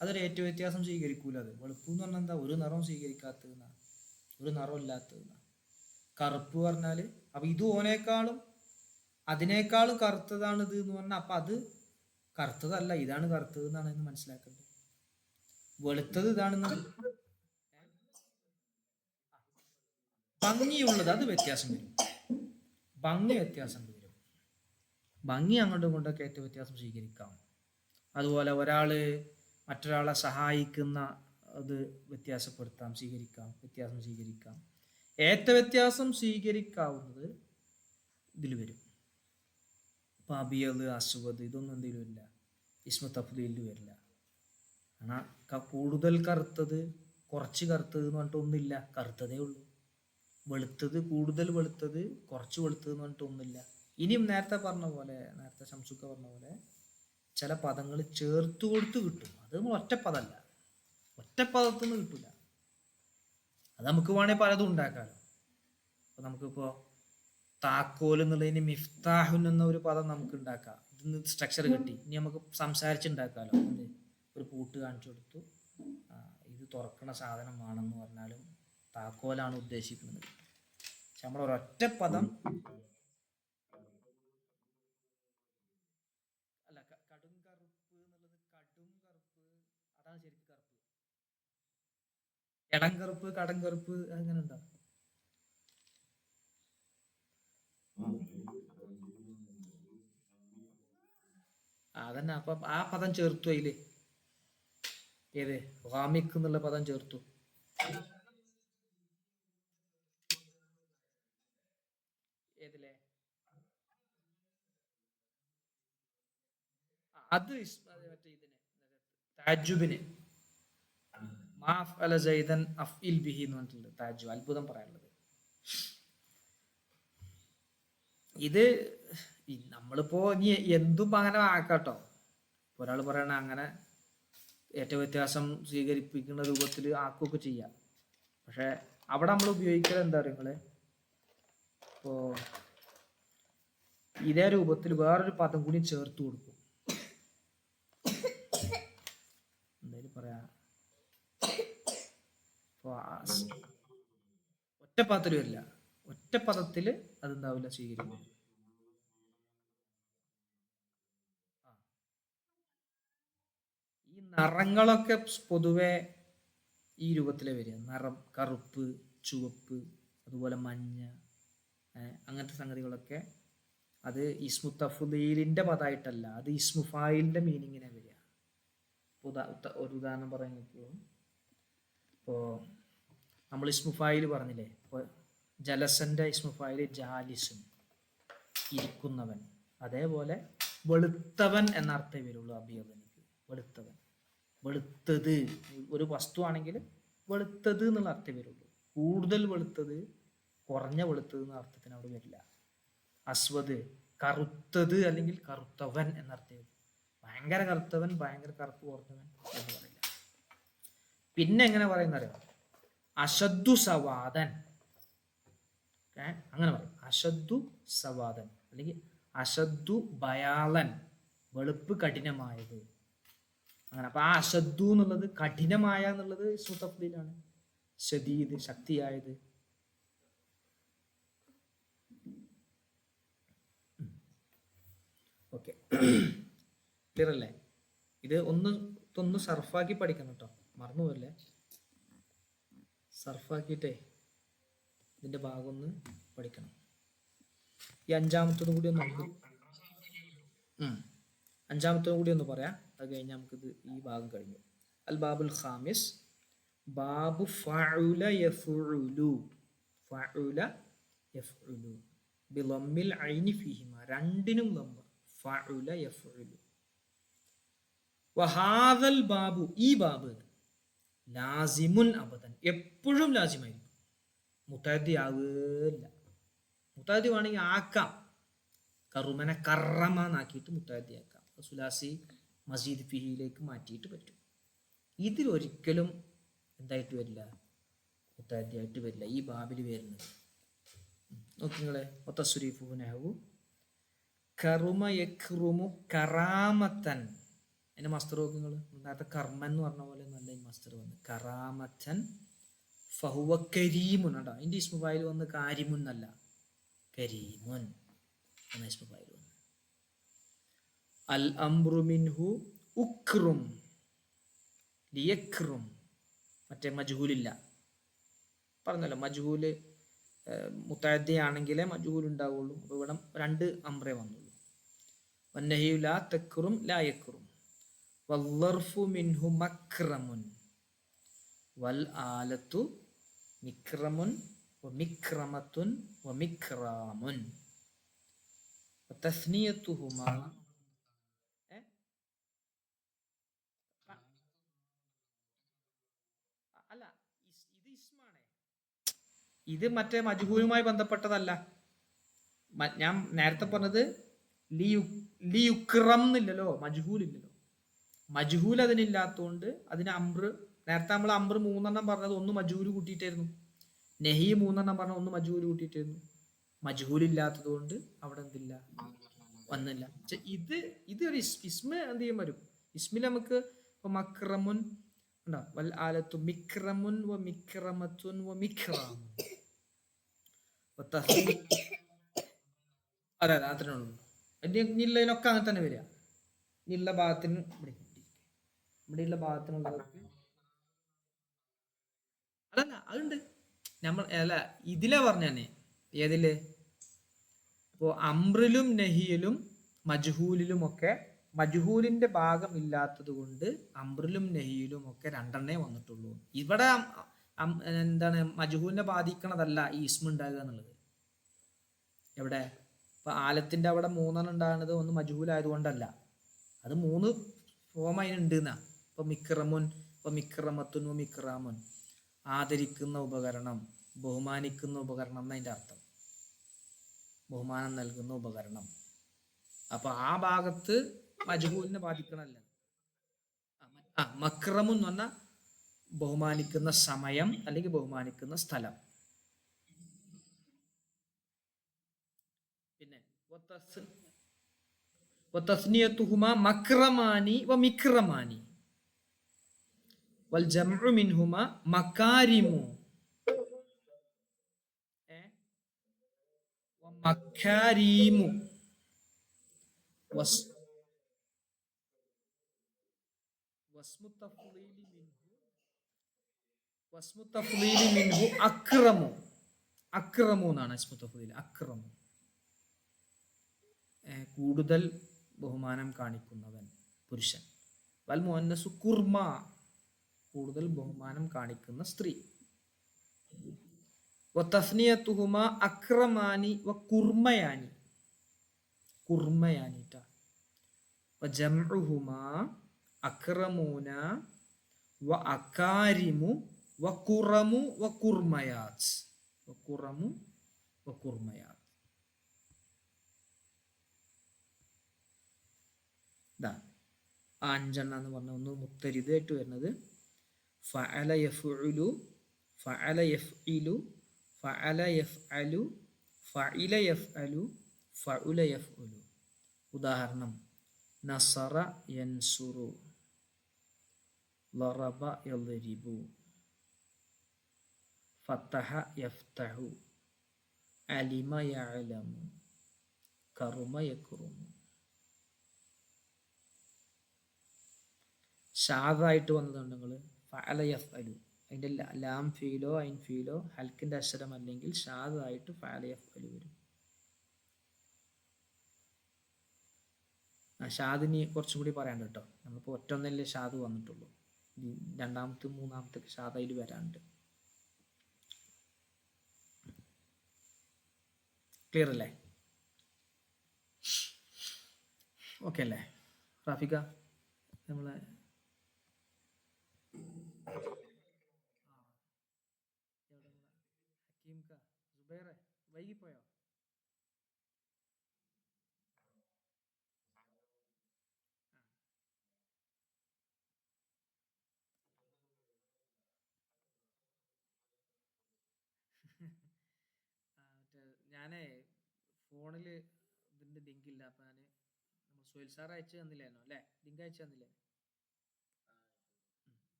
അതൊരു ഏറ്റവും വ്യത്യാസം സ്വീകരിക്കൂല. അത് വെളുപ്പ് എന്ന് പറഞ്ഞാൽ എന്താ, ഒരു നിറവും സ്വീകരിക്കാത്തതെന്നാ, ഒരു നിറം ഇല്ലാത്തതെന്നാ. കറുപ്പ് പറഞ്ഞാല് അപ്പൊ ഇത് ഓനേക്കാളും അതിനേക്കാളും കറുത്തതാണ് ഇത് എന്ന് പറഞ്ഞാൽ അപ്പൊ അത് കറുത്തതല്ല, ഇതാണ് കറുത്തത് എന്നാണ് എന്ന് മനസ്സിലാക്കേണ്ടത്. വെളുത്തത് ഇതാണെന്ന്. ഭംഗിയുള്ളത് അത് വ്യത്യാസം വരും, ഭംഗി വ്യത്യാസം വരും. ഭംഗി അങ്ങോട്ടും ഇങ്ങോട്ടൊക്കെ ഏറ്റവും വ്യത്യാസം സ്വീകരിക്കാം. അതുപോലെ ഒരാള് മറ്റൊരാളെ സഹായിക്കുന്ന അത് വ്യത്യാസപ്പെടുത്താം, സ്വീകരിക്കാം, വ്യത്യാസം സ്വീകരിക്കാം. ഏറ്റ വ്യത്യാസം സ്വീകരിക്കാവുന്നത് ഇതിൽ വരും. ഇപ്പം അബിയത്, അസ്വദ് ഇതൊന്നും എന്തെങ്കിലും ഇല്ല, ഇസ്മു തഫ്ദീലിൽ വരില്ല. കാരണം കൂടുതൽ കറുത്തത്, കുറച്ച് കറുത്തത് എന്ന് പറഞ്ഞിട്ട് ഒന്നുമില്ല, കറുത്തതേ ഉള്ളൂ. വെളുത്തത്, കൂടുതൽ വെളുത്തത്, കുറച്ച് വെളുത്തത് എന്ന് പറഞ്ഞിട്ട് ഒന്നുമില്ല. ഇനിയും നേരത്തെ പറഞ്ഞ പോലെ, നേരത്തെ ശംസുക്ക പറഞ്ഞ പോലെ ചില പദങ്ങൾ ചേർത്ത് കൊടുത്ത് കിട്ടും. അത് നമ്മൾ ഒറ്റപ്പദമല്ല, ഒറ്റപ്പദത്തിൽ നിന്ന് കിട്ടില്ല. അത് നമുക്ക് വേണമെങ്കിൽ പലതും ഉണ്ടാക്കാമല്ലോ. അപ്പോൾ നമുക്കിപ്പോൾ താക്കോൽ എന്നുള്ളതിന് മിഫ്താഹുൻ എന്ന ഒരു പദം നമുക്ക് ഉണ്ടാക്കാം. ഇതിന് സ്ട്രക്ചർ കിട്ടി, ഇനി നമുക്ക് സംസാരിച്ചുണ്ടാക്കാമല്ലോ. എന്ത്, ഒരു പൂട്ട് കാണിച്ചു കൊടുത്തു, ഇത് തുറക്കണ സാധനമാണെന്ന് പറഞ്ഞാലും താക്കോലാണ് ഉദ്ദേശിക്കുന്നത്. പക്ഷെ നമ്മൾ ഒരൊറ്റ പദം അല്ല. കടും കറുപ്പ് എന്നുള്ളത്, കടും കറുപ്പ് അതാണ് ശരിക്കും കറുപ്പ്. ഇളം കറുപ്പ്, കടം കറുപ്പ് അങ്ങനെ ഉണ്ടാവും. അതന്നെ. അപ്പം ആ പദം ചേർത്തു അതില്. ഏത്, റാമിക് എന്നുള്ള പദം ചേർത്തു. ഏതിലെ അത് മറ്റേ ഇതിന് താജുബിന് മാഫ് അല സൈദൻ അഫ്ഇൽ ബിഹി എന്ന് പറഞ്ഞിട്ടുണ്ട്. താജു അത്ഭുതം പറയാനുള്ളത്. ഇത് നമ്മളിപ്പോ ഇനി എന്തും അങ്ങനെ ആക്കാട്ടോ. ഒരാൾ പറയണ അങ്ങനെ ഏറ്റവും വ്യത്യാസം സ്വീകരിപ്പിക്കുന്ന രൂപത്തിൽ ആക്കുകയൊക്കെ ചെയ്യാം. പക്ഷെ അവിടെ നമ്മൾ ഉപയോഗിക്കുന്നത് എന്താ പറയുക നിങ്ങള്, ഇപ്പോ ഇതേ രൂപത്തിൽ വേറൊരു പദം കൂടി ചേർത്ത് കൊടുക്കും. എന്തായാലും പറയാ, ഒറ്റ പദത്തിൽ വരില്ല, ഒറ്റ പദത്തില് അതെന്താവില്ല, സ്വീകരിക്കും. ഈ നിറങ്ങളൊക്കെ പൊതുവെ ഈ രൂപത്തിലെ വരിക. നിറം, കറുപ്പ്, ചുവപ്പ്, അതുപോലെ മഞ്ഞ, അങ്ങനത്തെ സംഗതികളൊക്കെ അത് ഇസ്മു തഫ്ദീലിന്റെ പദമായിട്ടല്ല, അത് ഇസ്മു ഫായിലിന്റെ മീനിങ്ങിനെ വരിക. ഒരു ഉദാഹരണം പറയുമ്പോൾ, ഇപ്പോൾ നമ്മൾ ഇസ്മു ഫായിൽ പറഞ്ഞില്ലേ, ഇപ്പോൾ ജലസന്റെ ഇസ്മു ഫായിൽ ജാലിസുൻ, ഇരിക്കുന്നവൻ. അതേപോലെ വെളുത്തവൻ എന്നർത്ഥം വരുള്ളൂ അബിയദനിക്ക്. വെളുത്തവൻ, വെളുത്തത് ഒരു വസ്തു ആണെങ്കിൽ വെളുത്തത് എന്നുള്ള അർത്ഥം വരുള്ളൂ. കൂടുതൽ വെളുത്തത്, കുറഞ്ഞ വെളുത്തത് എന്ന അർത്ഥത്തിന് അവിടെ വരില്ല. അസ്വദ്, കറുത്തത് അല്ലെങ്കിൽ കറുത്തവൻ എന്നർത്ഥം വരും. ഭയങ്കര കറുത്തവൻ, ഭയങ്കര കറുപ്പ് കുറഞ്ഞവൻ എന്ന് പറയില്ല. പിന്നെ എങ്ങനെ പറയുന്ന അറിയാം, അശദ്ദു സവാദൻ, അങ്ങനെ പറയും. അശദ്ദു സവാദൻ അല്ലെങ്കിൽ അശദ്ദു ബയാലൻ, വെളുപ്പ് കഠിനമായത്. അങ്ങനെ. അപ്പൊ ആ അശദ്ദു എന്നുള്ളത്, കഠിനമായ എന്നുള്ളത് ഇസ്മു തഫ്ദീലാണ്. ശദീദ്, ശക്തിയായത്. ഓക്കെ, ക്ലിയർ അല്ലേ? ഇത് ഒന്ന് സർഫാക്കി പഠിക്കണം കേട്ടോ, മറന്നുപോയല്ലേ. സർഫാക്കിയിട്ടേ ഇതിന്റെ ഭാഗം ഒന്ന് പഠിക്കണം. ഈ അഞ്ചാമത്തതും കൂടി ഒന്ന് നമുക്ക് അഞ്ചാമത്തതും കൂടി ഒന്ന് പറയാം. അത് കഴിഞ്ഞാൽ നമുക്കിത് ഈ ഭാഗം കഴിഞ്ഞു. അൽ ബാബുൽ ഖാമിസ്, ബാബു ഫഅുല യഫ്ഉലു. ഫഅുല യഫ്ഉലു ബിളമ്മിൽ ഐനി ഫീഹിമ, രണ്ടിനും ലംബ. ഫഅുല യഫ്ഉലു. വഹാദൽ ബാബു, ഈ ബാബ് ലാസിമുൻ അബദൻ, എപ്പോഴും ലാസിമായിരിക്കും. മുത്തഅദ്ദി ആവില്ല. മുത്തഅദ്ദി വേണമെങ്കിൽ ആക്കാം, കറുമനെ കറമാന്നാക്കിയിട്ട് മുത്തഅദ്ദി ആക്കാം. സുലാസി മസീദ് ഫിഹിയിലേക്ക് മാറ്റിയിട്ട് പറ്റും. ഇതിലൊരിക്കലും എന്തായിട്ട് വരില്ല, മുത്തഅദ്ദി ആയിട്ട് വരില്ല. ഈ ബാബിൽ വരുന്നത് നോക്കി നിങ്ങളെ. ഒത്തസുരീഫുനഹു കറുമ യക്റുമു കറാമത്തൻ. അതിന്റെ മസ്തർ നോക്കി നിങ്ങൾ. നേരത്തെ കർമ്മൻ എന്ന് പറഞ്ഞ പോലെ നല്ല ഈ മസ്തർ വന്ന് കറാമത്തൻ. ഫഹുവ കരീമുൻ. കേട്ടോ, അതിന്റെ ഇസ്മു ഫായിൽ വന്ന് കാരിമുൻ എന്നല്ല, കരീമുൻ എന്ന ഇസ്മു ഫായിൽ വന്ന്. അൽ അംറു മിൻഹു ഉക്റും ലിയക്റും. മറ്റേ മജ്ഹൂലില്ല പറഞ്ഞല്ലോ, മജ്ഹൂല് മുത്തഅദ്ദി ആണെങ്കിലേ മജ്ഹൂൽ ഉണ്ടാവുള്ളൂ. അപ്പോൾ ഇവിടെ രണ്ട് അംറേ വന്നുള്ളൂ. വന്നഹിയു ലാ തക്റും ലാ യക്റും വല്ലർഫു മിൻഹു മക്റമുൻ. വൽ ആലത്തു മിക്രമുൻ വമിക്രമത്തുൻ വമിക്രാമുൻ. തസ്നിയത്തുഹുമാ അല്ല, ഇത് ഇസ്മാണ്. ഇത് മറ്റേ മജ്ഹൂലുമായി ബന്ധപ്പെട്ടതല്ല. ഞാൻ നേരത്തെ പറഞ്ഞത് ലിയുക്രം എന്നില്ലല്ലോ, മജ്ഹൂൽ ഇല്ലല്ലോ. മജ്ഹൂൽ അതിനില്ലാത്തതുകൊണ്ട് അതിന് അംറ്, നേരത്തെ നമ്മൾ അംറ് 3 പറഞ്ഞത് ഒന്ന് മജ്ഹൂൽ കൂട്ടിയിട്ടായിരുന്നു. നെഹി 3 പറഞ്ഞ ഒന്ന് മജ്ഹൂൽ കൂട്ടിയിട്ടായിരുന്നു. മജ്ഹൂൽ ഇല്ലാത്തത് കൊണ്ട് അവിടെ എന്തില്ല, വന്നില്ല. ഇത് ഒരു ഇസ്മ എന്ത് ചെയ്യും വരും. ഇസ്മിൽ നമുക്ക് ഇപ്പൊ മക്രമുൻ ഉണ്ടോ, വൽ ആലത്തു മിക്രമുൻ വ മിക്രമത്തുൻ വ മിക്രാമുൻ. അതെ അതെ, അത്രേ ഉള്ളൂ. ഇനിയുള്ളതിനൊക്കെ അങ്ങനെ തന്നെ വരിക. ഇനിയുള്ള ഭാഗത്തിന് ഇവിടെയുള്ള ഭാഗത്തിനുള്ളവർക്ക് അതല്ല, അതുണ്ട്. നമ്മൾ അല്ല ഇതിലാ പറഞ്ഞ തന്നെ. ഏതില്? ഇപ്പോ അംറിലും നഹിയിലും മജ്ഹൂലിലും ഒക്കെ മജ്ഹൂലിന്റെ ഭാഗം ഇല്ലാത്തത് കൊണ്ട് അംറിലും നഹിയിലും ഒക്കെ 2 വന്നിട്ടുള്ളൂ. ഇവിടെ എന്താണ് മജ്ഹൂലിനെ ബാധിക്കണതല്ല ഈ ഇസ്മ ഉണ്ടാകുക എന്നുള്ളത്. എവിടെ? ഇപ്പൊ ആലത്തിന്റെ അവിടെ 3 ഉണ്ടാകുന്നത് ഒന്ന് മജ്ഹൂൽ ആയതുകൊണ്ടല്ല, അത് 3 ഫോം അതിനുണ്ട് എന്നാ. ഇപ്പൊ മിക്രമുൻ, ഇപ്പൊ മിക്രമത്തുൻ, മിക്രാമുൻ, ആദരിക്കുന്ന ഉപകരണം, ബഹുമാനിക്കുന്ന ഉപകരണം എന്നതിന്റെ അർത്ഥം. ബഹുമാനം നൽകുന്ന ഉപകരണം. അപ്പൊ ആ ഭാഗത്ത് മജ്ഹൂലിനെ ബാധിക്കണല്ല. മക്രമു എന്ന് പറഞ്ഞാൽ ബഹുമാനിക്കുന്ന സമയം അല്ലെങ്കിൽ ബഹുമാനിക്കുന്ന സ്ഥലം. പിന്നെ വതസ്നിയതുഹുമാ മക്രമാനി വമിക്രമാനി വൽ ജംഉ മിൻഹുമാ മകാരിമു വമകാരിമു വസ്മു തഫ്ളീലി മിൻഹു അക്രമു. അക്രമു എന്നാണ് ഇസ്മു തഫ്ളീൽ. അക്രമു കൂടുതൽ ബഹുമാനം കാണിക്കുന്നവൻ, പുരുഷൻ. വൽ മുഅന്നസു കുർമ കൂടുതൽ ബഹുമാനം കാണിക്കുന്ന സ്ത്രീ. വതസ്നിയതുഹുമാ അക്രമാനി വകുർമയാനി. കുർമയാനിട്ട. വജംഉഹുമാ അക്രമൂന വഅകാരിമു വകുറമു വകുർമയാത്. വകുറമു വകുർമയാത്. ഇതാ 5 എന്ന് പറഞ്ഞ ഒന്ന് മുത്തരിദായിട്ട് വരുന്നത് ഫഅല യഫ്ഉലു, ഫഅല യഫ്ഇലു, ഫഅല യഫ്അലു, ഫഇല യഫ്അലു, ഫഉല യഫ്ഉലു. ഉദാഹരണം: നസറ യൻസുറു, ളറബ യളരിബു, ഫതഹ യഫ്തഹു, അലിമ യഅലമു, കറുമ യക്റുമു. ഷാദായിട്ട് വന്നതുണ്ട് നിങ്ങൾ ഫഅല യഫ്അലു, അതിന്റെ ലാം ഫീലോ ഐൻ ഫീലോ ഹൽക്കിന്റെ അക്ഷരം അല്ലെങ്കിൽ ഷാദായിട്ട് ഫഅല യഫ്അലു വരും. ഷാദിനി കുറച്ചും കൂടി പറയാണ്ട് കേട്ടോ. നമ്മളിപ്പോൾ ഒറ്റൊന്നല്ലേ ഷാദ് വന്നിട്ടുള്ളൂ. രണ്ടാമത്തെ മൂന്നാമത്തെ ഷാദയിൽ വരാനുണ്ട്. ക്ലിയർ അല്ലേ? ഓക്കെ അല്ലേ റാഫിക? നമ്മളെ ഹക്കീംക, സുബൈറെ വൈകിപ്പോയോ? മറ്റേ ഞാനേ ഫോണില് ഇതിന്റെ ലിങ്ക് ഇല്ല. അപ്പൊ ഞാന് നമ്മൾ സുഹേൽ സാർ അയച്ചു തന്നില്ലായിരുന്നോ അല്ലേ? ലിങ്ക് അയച്ചു തന്നില്ലേ?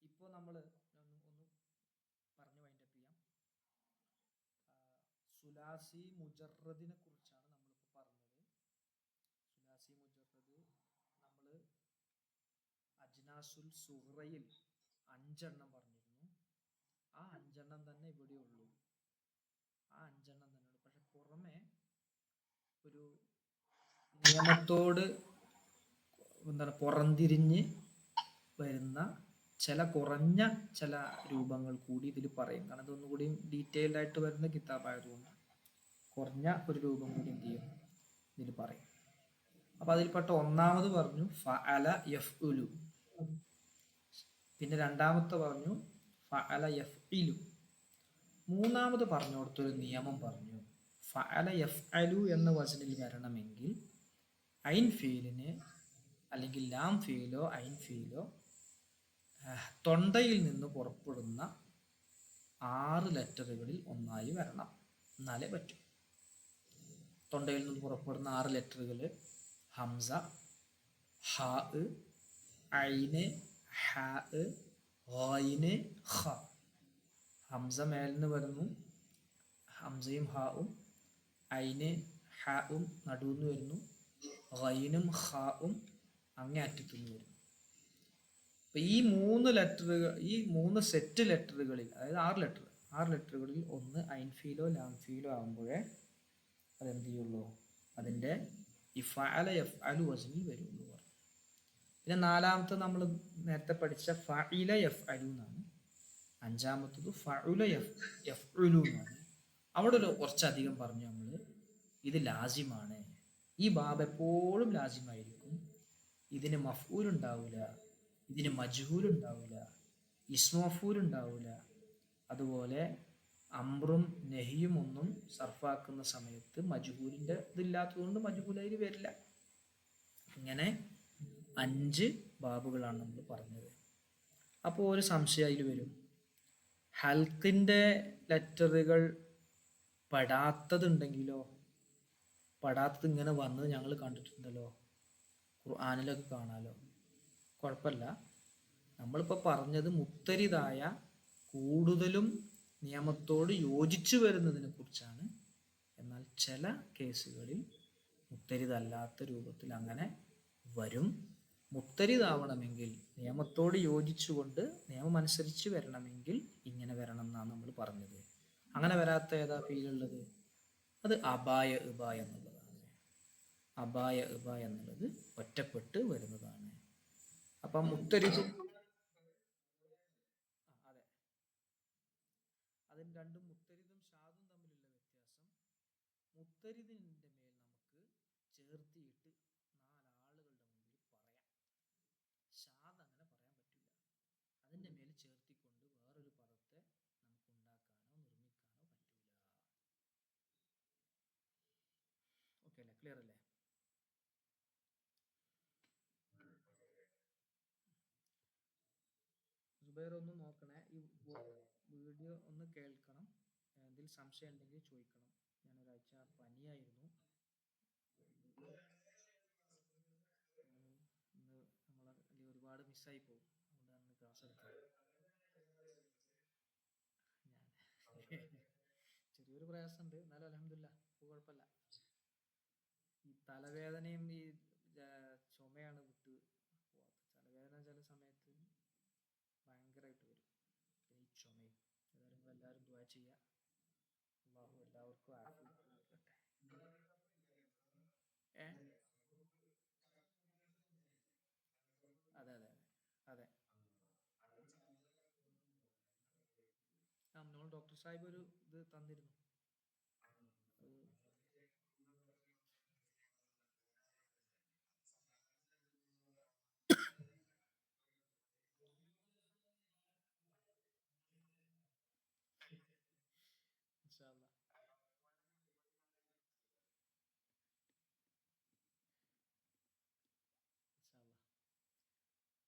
ഇപ്പോൾ നമ്മൾ ഒന്ന് പറഞ്ഞു വൈൻഡപ്പ് ചെയ്യാം. സുലാസി മുജറദിനെ കുറിച്ചാണ് നമ്മളിപ്പോൾ പറഞ്ഞത്. സുലാസി മുജറദ് നമ്മൾ അജ്നാസുൽ സുഹറയിൽ 5 പറഞ്ഞിരുന്നു. ആ 5 തന്നെ ഇവിടെ ഉള്ളൂ. ആ 5 തന്നെ ഉള്ളൂ. പക്ഷെ പുറമെ ഒരു നിയമത്തോട് എന്താണ് പുറംതിരിഞ്ഞ് വരുന്ന ചില കുറഞ്ഞ ചില രൂപങ്ങൾ കൂടി ഇതിൽ പറയും. കാരണം ഇതൊന്നുകൂടി ഡീറ്റെയിൽഡ് ആയിട്ട് വരുന്ന കിതാബായതുകൊണ്ട് കുറഞ്ഞ ഒരു രൂപം കൂടി എന്ത് ചെയ്യും ഇതിൽ പറയും. അപ്പൊ അതിൽപ്പെട്ട ഒന്നാമത് പറഞ്ഞു ഫഅല യഫ്ഉലു, പിന്നെ രണ്ടാമത്തെ പറഞ്ഞു ഫഅല യഫ്ഇലു, മൂന്നാമത് പറഞ്ഞു കൊടുത്തൊരു നിയമം പറഞ്ഞു ഫഅല യഫ്അലു എന്ന വസനിൽ വരണമെങ്കിൽ ഐൻ ഫീലിന് അല്ലെങ്കിൽ ലാം ഫീലോ ഐൻ ഫീലോ തൊണ്ടയിൽ നിന്ന് പുറപ്പെടുന്ന 6 ലെറ്ററുകളിൽ ഒന്നായി വരണം, എന്നാലേ പറ്റും. തൊണ്ടയിൽ നിന്ന് പുറപ്പെടുന്ന 6 ലെറ്ററുകൾ ഹംസ, ഹ, ഐന്, ഹ, ഗൈന്, ഖ. ഹംസ മേലിന്ന് വരുന്നു, ഹംസയും ഹാവും, ഐന് ഹാവും നടുവിന്ന് വരുന്നു, ഗൈനും ഖാവും അങ്ങേ അറ്റത്തുനിന്ന് വരുന്നു. അപ്പൊ ഈ 3 ലെറ്ററുകൾ, ഈ 3 സെറ്റ് ലെറ്ററുകളിൽ, അതായത് 6 ലെറ്ററുകളിൽ ഒന്ന് ഐൻഫീലോ ലാംഫീലോ ആകുമ്പോഴേ അതെന്ത് ചെയ്യുള്ളൂ, അതിൻ്റെ ഈ ഫഅല യഫ്അലു വസനിൽ വരുള്ളൂ പറഞ്ഞു. പിന്നെ നാലാമത്തെ നമ്മൾ നേരത്തെ പഠിച്ച ഫഇല യഫ്അലു എന്നാണ്. അഞ്ചാമത്തത് ഫഉല യഫ്ഉലു എന്നാണ്. അവിടെ ഒരു കുറച്ചധികം പറഞ്ഞു നമ്മൾ, ഇത് ലാസിമാണ്, ഈ ബാബ് എപ്പോഴും ലാസിമായിരിക്കും, ഇതിന് മഫ്ഊൽ ഉണ്ടാവില്ല, ഇതിന് മജ്ഹൂൽ ഉണ്ടാവില്ല, ഇസ്മു മഫ്ഊൽ ഉണ്ടാവില്ല. അതുപോലെ അംറും നെഹിയും ഒന്നും സർഫാക്കുന്ന സമയത്ത് മജ്ഹൂലിൻ്റെ ഇതില്ലാത്തതുകൊണ്ട് മജ്ഹൂലയിൽ വരില്ല. ഇങ്ങനെ 5 ബാബുകളാണ് നമ്മൾ പറഞ്ഞത്. അപ്പോൾ ഒരു സംശയം അതിൽ വരും, ഹൽക്കിൻ്റെ ലെറ്ററുകൾ പെടാത്തതുണ്ടെങ്കിലോ? പെടാത്തത് ഇങ്ങനെ വന്നത് ഞങ്ങൾ കണ്ടിട്ടുണ്ടല്ലോ, ഖുർആനിലൊക്കെ കാണാലോ. കുഴപ്പമില്ല, നമ്മളിപ്പോൾ പറഞ്ഞത് മുത്തരിതായ കൂടുതലും നിയമത്തോട് യോജിച്ചു വരുന്നതിനെ കുറിച്ചാണ്. എന്നാൽ ചില കേസുകളിൽ മുത്തരിതല്ലാത്ത രൂപത്തിൽ അങ്ങനെ വരും. മുത്തരിതാവണമെങ്കിൽ നിയമത്തോട് യോജിച്ചുകൊണ്ട് നിയമമനുസരിച്ച് വരണമെങ്കിൽ ഇങ്ങനെ വരണം എന്നാണ് നമ്മൾ പറഞ്ഞത്. അങ്ങനെ വരാത്ത ഏതാ ഫീലുള്ളത്? അത് അബായ ഇബായ എന്നുള്ളതാണ്. അബായ ഇബായ എന്നുള്ളത് ഒറ്റപ്പെട്ട് വരുന്നതാണ്. അപ്പം മുത്തരിതും, അതെ, അതിന് രണ്ടും മുത്തരിതും ഷാദും തമ്മിലുള്ള വ്യത്യാസം, മുത്തരിതിൻ്റെ മേൽ നമുക്ക് ചേർത്തിയിട്ട് 4 ആളുകളുടെ മുമ്പിൽ പറയാം. ഷാദ് അങ്ങനെ പറയാൻ പറ്റില്ല. അതിൻ്റെ മേൽ ചേർത്തിക്കൊണ്ട് വേറൊരു പദത്തെ നമുക്ക് ഉണ്ടാക്കാനോ നിർമ്മിക്കാനോ പറ്റൂല. ഓക്കെ അല്ലേ? ക്ലിയർ അല്ലേ? സുബൈർ ഒന്ന് നോക്കണേ, ഈ വീഡിയോ ഒന്ന് കേൾക്കണം. എന്തെങ്കിലും സംശയം ഉണ്ടെങ്കിൽ ചോദിക്കണം. ഞാൻ ഒരാഴ്ച പനിയായിരുന്നു. ഇന്ന് നമ്മൾ ഒരുപാട് മിസ്സായി പോകും, അതുകൊണ്ടാണ് ക്ലാസ് എടുത്തത്. ഞാൻ ചെറിയൊരു പ്രയാസമുണ്ട്, എന്നാലും അൽഹംദുലില്ലാ കുഴപ്പമില്ല. ഈ തലവേദനയും ഈ ചുമയാണ് വിട്ട് പോവാത്തത്. തലവേദന ചില സമയത്ത് ഭയങ്കരമായിട്ട് വരും, പിന്നെ ഈ ചുമയും. ഏതായാലും നിങ്ങളെല്ലാവരും ദുആ ചെയ്യുക, അള്ളാഹു എല്ലാവർക്കും ആഫിയത്ത് നൽകട്ടെ. ഏ അതെ അതെ അതെ അതെ. നമ്മൾ ഡോക്ടർ സാഹിബ് ഒരു ഇത് തന്നിരുന്നു. ഇൻഷാ അല്ലാ. ഇൻഷാ അല്ലാ.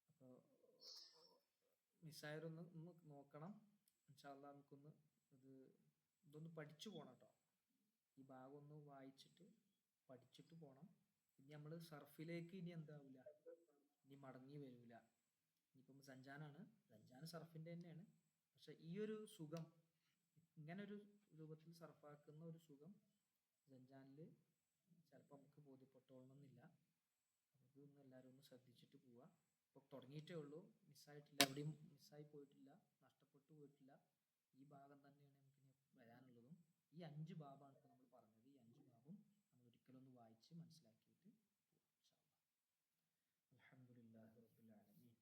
അപ്പോൾ മിസ്സായവരൊന്ന് നോക്കണം. ഇൻഷാ അല്ലാ നമുക്കൊന്ന് ഇതൊന്ന് പഠിച്ചു പോകണം കേട്ടോ. ഈ ഭാഗം ഒന്ന് വായിച്ചിട്ട് പഠിച്ചിട്ട് പോകണം. ഇനി നമ്മൾ സർഫിലേക്ക് ഇനി എന്താവില്ല, ഇനി മടങ്ങി വരില്ല. ഇനിയിപ്പം സഞ്ചാനാണ്, സഞ്ചാന സർഫിൻ്റെ തന്നെയാണ്. പക്ഷെ ഈ ഒരു സുഖം, ഇങ്ങനെ ഒരു രൂപത്തിൽ സർഫാക്കുന്ന ഒരു സുഖം സഞ്ചാനിൽ ചിലപ്പോൾ നമുക്ക് ബോധ്യപ്പെട്ടോളണമെന്നില്ല. ഇതൊന്നും എല്ലാവരും ഒന്ന് ശ്രദ്ധിച്ചിട്ട് പോവുക. ഇപ്പോൾ തുടങ്ങിയിട്ടേ ഉള്ളൂ, മിസ്സായിട്ടില്ല, എവിടെയും മിസ്സായി പോയിട്ടില്ല, നഷ്ടപ്പെട്ടു പോയിട്ടില്ല. ഈ ഭാഗം തന്നെയാണ് നമുക്കിനി വരാനുള്ളതും. ഈ 5 ബാബാണ് ഇപ്പോൾ നമ്മൾ പറഞ്ഞത്. ഈ 5 ബാബും നമ്മൾ ഒരിക്കലൊന്ന് വായിച്ച് മനസ്സിലാക്കിയിട്ട് പോവാം ഇൻഷാ അല്ലാഹ്. അൽഹംദുലില്ലാഹി റബ്ബിൽ ആലമീൻ.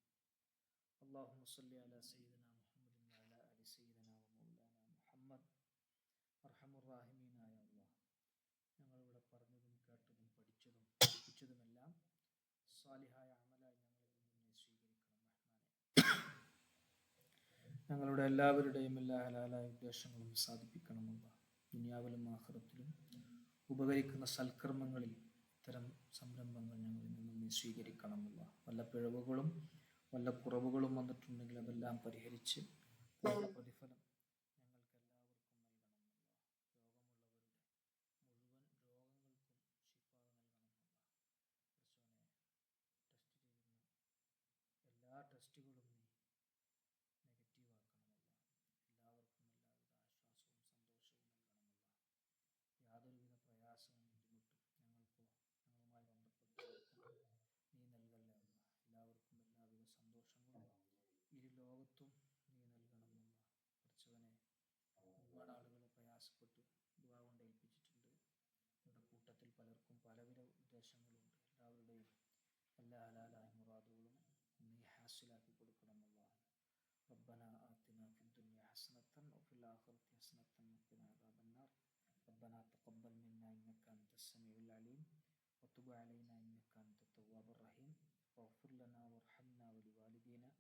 اللهم صل على سيدنا محمد وعلى آل سيدنا ومولانا മുഹമ്മദ് അർഹമുറാഹിമീനായ അല്ലാഹ്, ഞങ്ങളിവിടെ പറഞ്ഞതും കേട്ടതും പഠിച്ചതും പഠിപ്പിച്ചതുമെല്ലാം സ്വാലിഹായ അമലായി ഞങ്ങളിൽ നിന്നും നീ സ്വീകരിക്കണം റഹ്മാനെ. ഞങ്ങളുടെ എല്ലാവരുടെയും എല്ലാ ഹലാലായ ഉദ്ദേശങ്ങളും സാധിപ്പിക്കണമല്ല. ദുനിയാവിലും ആഖിറത്തിലും ഉപകരിക്കുന്ന സൽക്കർമ്മങ്ങളിൽ ഇത്തരം സംരംഭങ്ങൾ ഞങ്ങളിൽ നിന്നും നീ സ്വീകരിക്കണമല്ല. വല്ല പിഴവുകളും വല്ല കുറവുകളും വന്നിട്ടുണ്ടെങ്കിൽ അതെല്ലാം പരിഹരിച്ച് പ്രതിഫലം ഞങ്ങൾക്ക് എല്ലാവർക്കും നൽകണമല്ല. രോഗമുള്ളവരുടെ മുഴുവൻ രോഗങ്ങൾക്കും ശിഫ നൽകണമല്ല. കർശോനെ ടെസ്റ്റ് ചെയ്യുന്ന എല്ലാ ടെസ്റ്റുകളും നീ നെഗറ്റീവ് ആക്കണമല്ല. എല്ലാവർക്കും എല്ലാവിധ ആശ്വാസവും സന്തോഷവും നൽകണമല്ല. യാതൊരുവിധ പ്രയാസവും ബുദ്ധിമുട്ടും ഞങ്ങൾക്കോ ഞങ്ങളുമായി ബന്ധപ്പെട്ടവർക്കും നീ നൽകല്ലേ അല്ല. എല്ലാവർക്കും എല്ലാവിധ സന്തോഷങ്ങളും ഇരു ലോകത്തും നീ നൽകണമല്ല. പഠിച്ചവനെ, ഒരുപാട് ആളുകൾ പ്രയാസപ്പെട്ട് ദുആ കൊണ്ട് ഏൽപ്പിച്ചിട്ടുണ്ട്. നമ്മുടെ കൂട്ടത്തിൽ പലർക്കും പലവിധ ഉദ്ദേശങ്ങളുണ്ട്. എല്ലാവരുടെയും എല്ലാ ഹലാലായ മുറാദുകളും നീ ഹാസിലാക്കി കൊടുക്കണമല്ല. ربنا آتنا في الدنيا حسنة وفي الآخرة حسنة وقنا عذاب النار. ربنا تقبل منا إنك أنت السميع العليم وتب علينا إنك أنت التواب الرحيم واغفر لنا وارحمنا ولوالدينا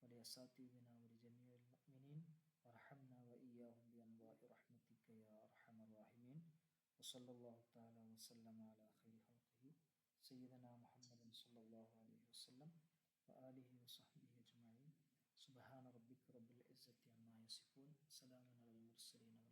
ولأساتذتنا ولجميع المؤمنين وارحمنا وإياهم بأنواع رحمتك يا أرحم الراحمين. وصلى الله تعالى وسلم على خير خلقه سيدنا محمد صلى الله عليه وسلم وآله وصحبه أجمعين. سبحان ربك رب العزة عما يصفون. سلام على المرسلين.